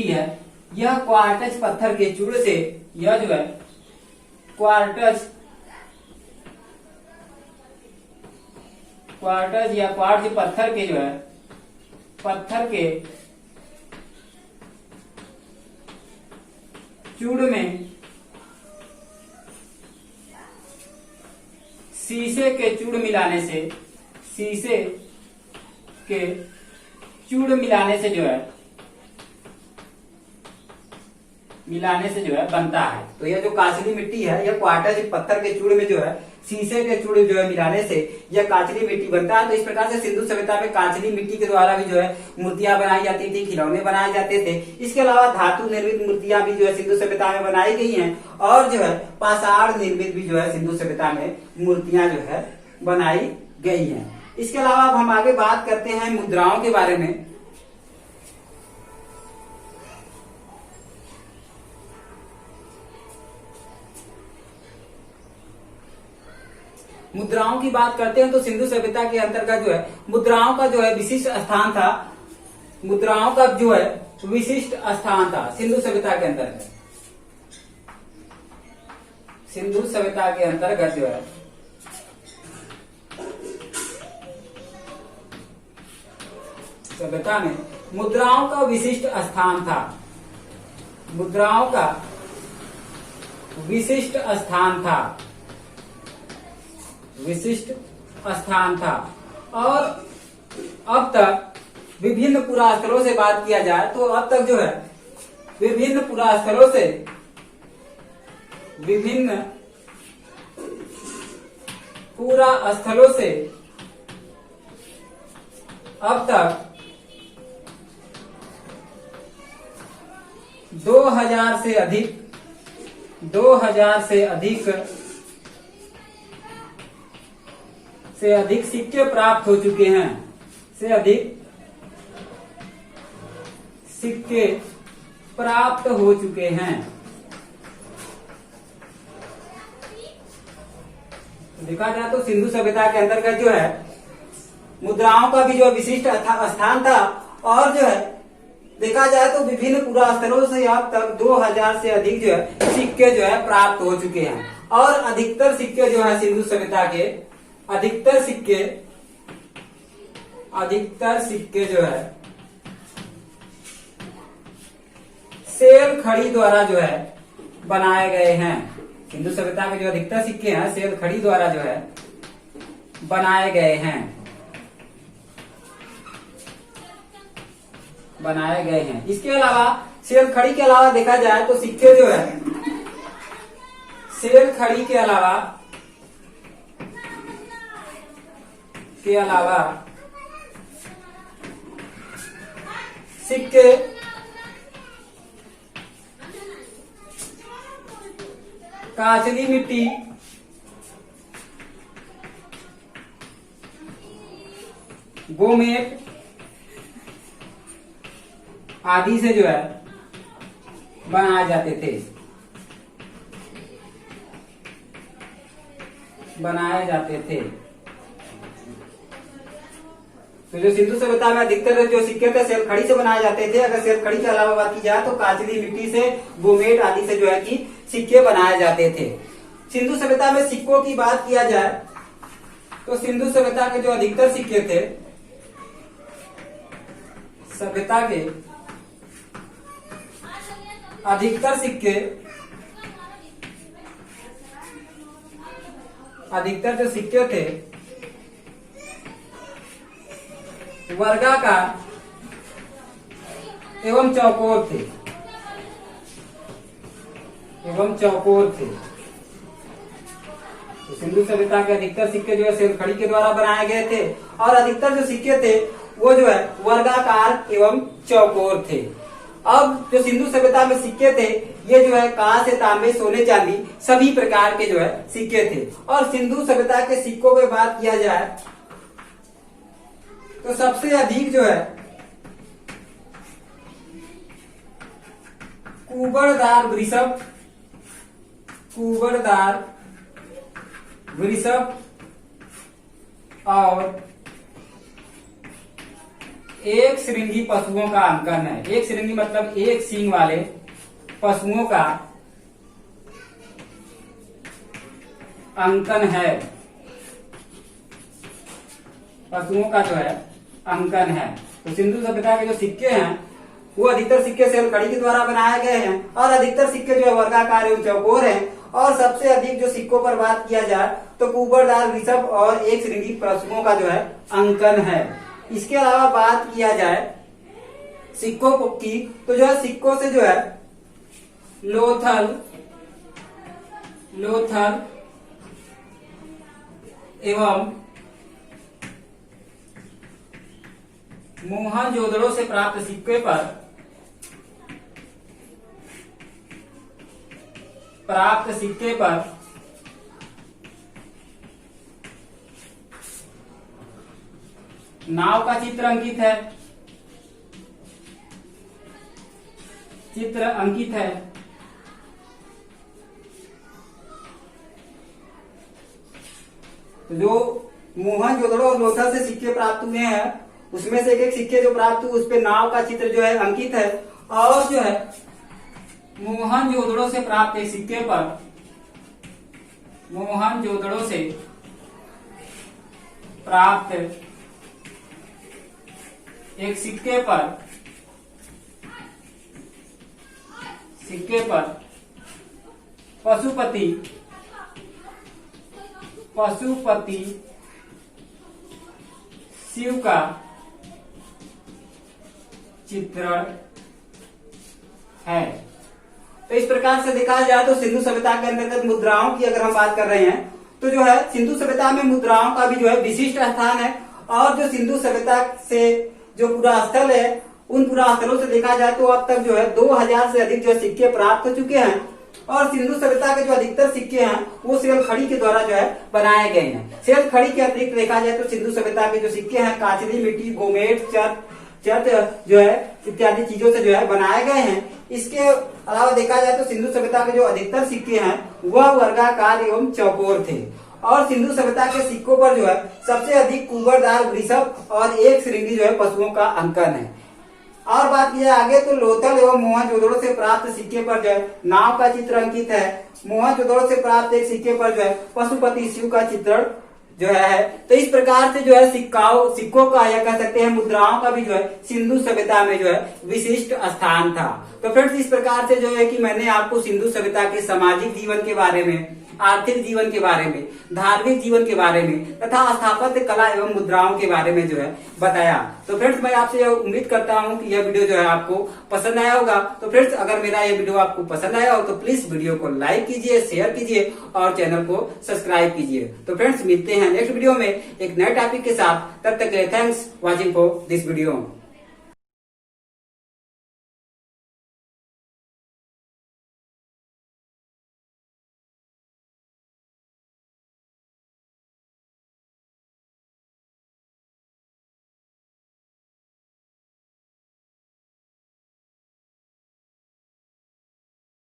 B: है, यह क्वार्टज पत्थर के चूर्ण से, यह जो है क्वार्टज क्वार्टज या क्वार्ट्ज पत्थर के जो है, पत्थर के चूड़ में शीशे के चूड़ मिलाने से, शीशे के चूड़ मिलाने से जो है, मिलाने से जो है बनता है। तो यह जो काचली मिट्टी है, यह क्वार्टज पत्थर के चूड़ में जो है शीशे के चूड़ जो है मिलाने से यह काचली मिट्टी बनता है। तो इस प्रकार से सिंधु सभ्यता में काचली मिट्टी के द्वारा भी जो है मूर्तियां बनाई जाती थी, खिलौने बनाए जाते थे। इसके अलावा धातु निर्मित मूर्तियां भी जो है सिंधु सभ्यता में बनाई गई हैं, और जो है पाषाण निर्मित भी जो है सिंधु सभ्यता में मूर्तियां जो है बनाई गई हैं। इसके अलावा अब हम आगे बात करते हैं मुद्राओं के बारे में। मुद्राओं की बात करते हैं तो सिंधु सभ्यता के अंतर्गत जो है मुद्राओं का जो है विशिष्ट स्थान था, मुद्राओं का जो है विशिष्ट स्थान था सिंधु सभ्यता के अंतर्गत। सिंधु सभ्यता के अंतर्गत जो है सभ्यता में मुद्राओं का विशिष्ट स्थान था, मुद्राओं का विशिष्ट स्थान था, विशिष्ट स्थान था। और अब तक विभिन्न पुरास्थलों से बात किया जाए तो अब तक जो है विभिन्न पुरास्थलों से, विभिन्न पुरा स्थलों से अब तक 2000 से अधिक सिक्के प्राप्त हो चुके हैं, से अधिक सिक्के प्राप्त हो चुके हैं। देखा जाए तो सिंधु सभ्यता के अंतर्गत जो है मुद्राओं का भी जो विशिष्ट स्थान था, और जो है देखा जाए तो विभिन्न पुरास्थलों से अब तक 2000 से अधिक जो है सिक्के जो है प्राप्त हो चुके हैं। और अधिकतर सिक्के जो है सिंधु सभ्यता के, अधिकतर सिक्के जो है सेल खड़ी द्वारा जो है बनाए गए हैं। सिंधु सभ्यता के जो अधिकतर सिक्के हैं सेल खड़ी द्वारा जो है बनाए गए हैं, बनाए गए हैं। इसके अलावा सेल खड़ी के अलावा देखा जाए तो सिक्के जो है सेल खड़ी के अलावा सिक्के काचली मिट्टी, गोमेट आदि से जो है बनाए जाते थे, बनाए जाते थे। तो जो सिंधु सभ्यता में अधिकतर जो सिक्के थे सेल खड़ी से बनाए जाते थे। अगर सेल खड़ी के अलावा बात की जाए तो काचली मिट्टी से, गोमेट आदि से जो है कि सिक्के बनाए जाते थे। सिंधु सभ्यता में सिक्कों की बात किया जाए तो सिंधु सभ्यता के जो अधिकतर सिक्के थे, सभ्यता के अधिकतर सिक्के, अधिकतर जो सिक्के थे वर्गाकार एवं चौकोर थे, तो सिंधु सभ्यता के अधिकतर सिक्के जो है सेल खड़ी के द्वारा बनाए गए थे, और अधिकतर जो सिक्के थे वो जो है वर्गाकार एवं चौकोर थे। अब जो सिंधु सभ्यता में सिक्के थे ये जो है कांस्य, तांबे, सोने, चांदी सभी प्रकार के जो है सिक्के थे। और सिंधु सभ्यता के सिक्कों में बात किया जाए तो सबसे अधिक जो है कुबड़दार वृषभ और एक श्रृंगी पशुओं का अंकन है। एक श्रृंगी मतलब एक सींग वाले पशुओं का अंकन है। पशुओं का जो है अंकन है। तो सिंधु सभ्यता के जो सिक्के हैं वो अधिकतर सिक्के शैलखड़ी के द्वारा बनाए गए हैं और अधिकतर सिक्के जो है वर्गाकार एवं चौकोर हैं। और सबसे अधिक जो सिक्कों पर बात किया जाए तो कुबरदार वृषभ और एक श्रृंगी पशुओं का जो है अंकन है। इसके अलावा बात किया जाए सिक्कों की तो जो है सिक्कों से जो है लोथल एवं मोहनजोदड़ो से प्राप्त सिक्के पर नाव का चित्र अंकित है। तो जो मोहनजोदड़ो और लोथल से सिक्के प्राप्त हुए हैं उसमें से एक सिक्के जो प्राप्त हुए उस पे नाव का चित्र जो है अंकित है। और जो है मोहनजोदड़ो से प्राप्त एक सिक्के पर पशुपति शिव का चित्रण है। तो इस प्रकार से देखा जाए तो सिंधु सभ्यता के अंतर्गत मुद्राओं की अगर हम बात कर रहे हैं तो जो है सिंधु सभ्यता में मुद्राओं का भी जो है विशिष्ट स्थान है। और जो सिंधु सभ्यता से जो पूरा स्थल है उन पूरा स्थलों से देखा जाए तो अब तक जो है 2000 से अधिक जो है सिक्के प्राप्त हो चुके हैं। और सिंधु सभ्यता के जो अधिकतर सिक्के हैं वो शैलखड़ी के द्वारा जो है बनाए गए हैं। शैलखड़ी के अतिरिक्त देखा जाए तो सिंधु सभ्यता के जो सिक्के हैं काचली मिट्टी, गोमेट, चट जो है इत्यादि चीजों से जो है बनाए गए हैं। इसके अलावा देखा जाए तो सिंधु सभ्यता के जो अधिकतर सिक्के हैं वह वर्गाकार एवं चौकोर थे। और सिंधु सभ्यता के सिक्कों पर जो है सबसे अधिक कुबरदार वृषभ और एक श्रृंगी जो है पशुओं का अंकन है। और बात की जाए आगे तो लोथल एवं मोहनजोदड़ो से प्राप्त सिक्के पर जो है नाव का चित्र अंकित है। मोहनजोदड़ो से प्राप्त एक सिक्के पर जो है पशुपति शिव का चित्रण जो है। तो इस प्रकार से जो है सिक्कों का या कह सकते हैं मुद्राओं का भी जो है सिंधु सभ्यता में जो है विशिष्ट स्थान था। तो फ्रेंड्स इस प्रकार से जो है कि मैंने आपको सिंधु सभ्यता के सामाजिक जीवन के बारे में, आर्थिक जीवन के बारे में, धार्मिक जीवन के बारे में तथा स्थापत्य कला एवं मुद्राओं के बारे में जो है बताया। तो फ्रेंड्स मैं आपसे उम्मीद करता हूं कि यह वीडियो जो है आपको पसंद आया होगा। तो फ्रेंड्स अगर मेरा यह वीडियो आपको पसंद आया हो तो प्लीज वीडियो को लाइक कीजिए, शेयर कीजिए और चैनल को सब्सक्राइब कीजिए। तो फ्रेंड्स मिलते हैं नेक्स्ट वीडियो में एक नए टॉपिक के साथ। तब तक के लिए thanks watching for this video.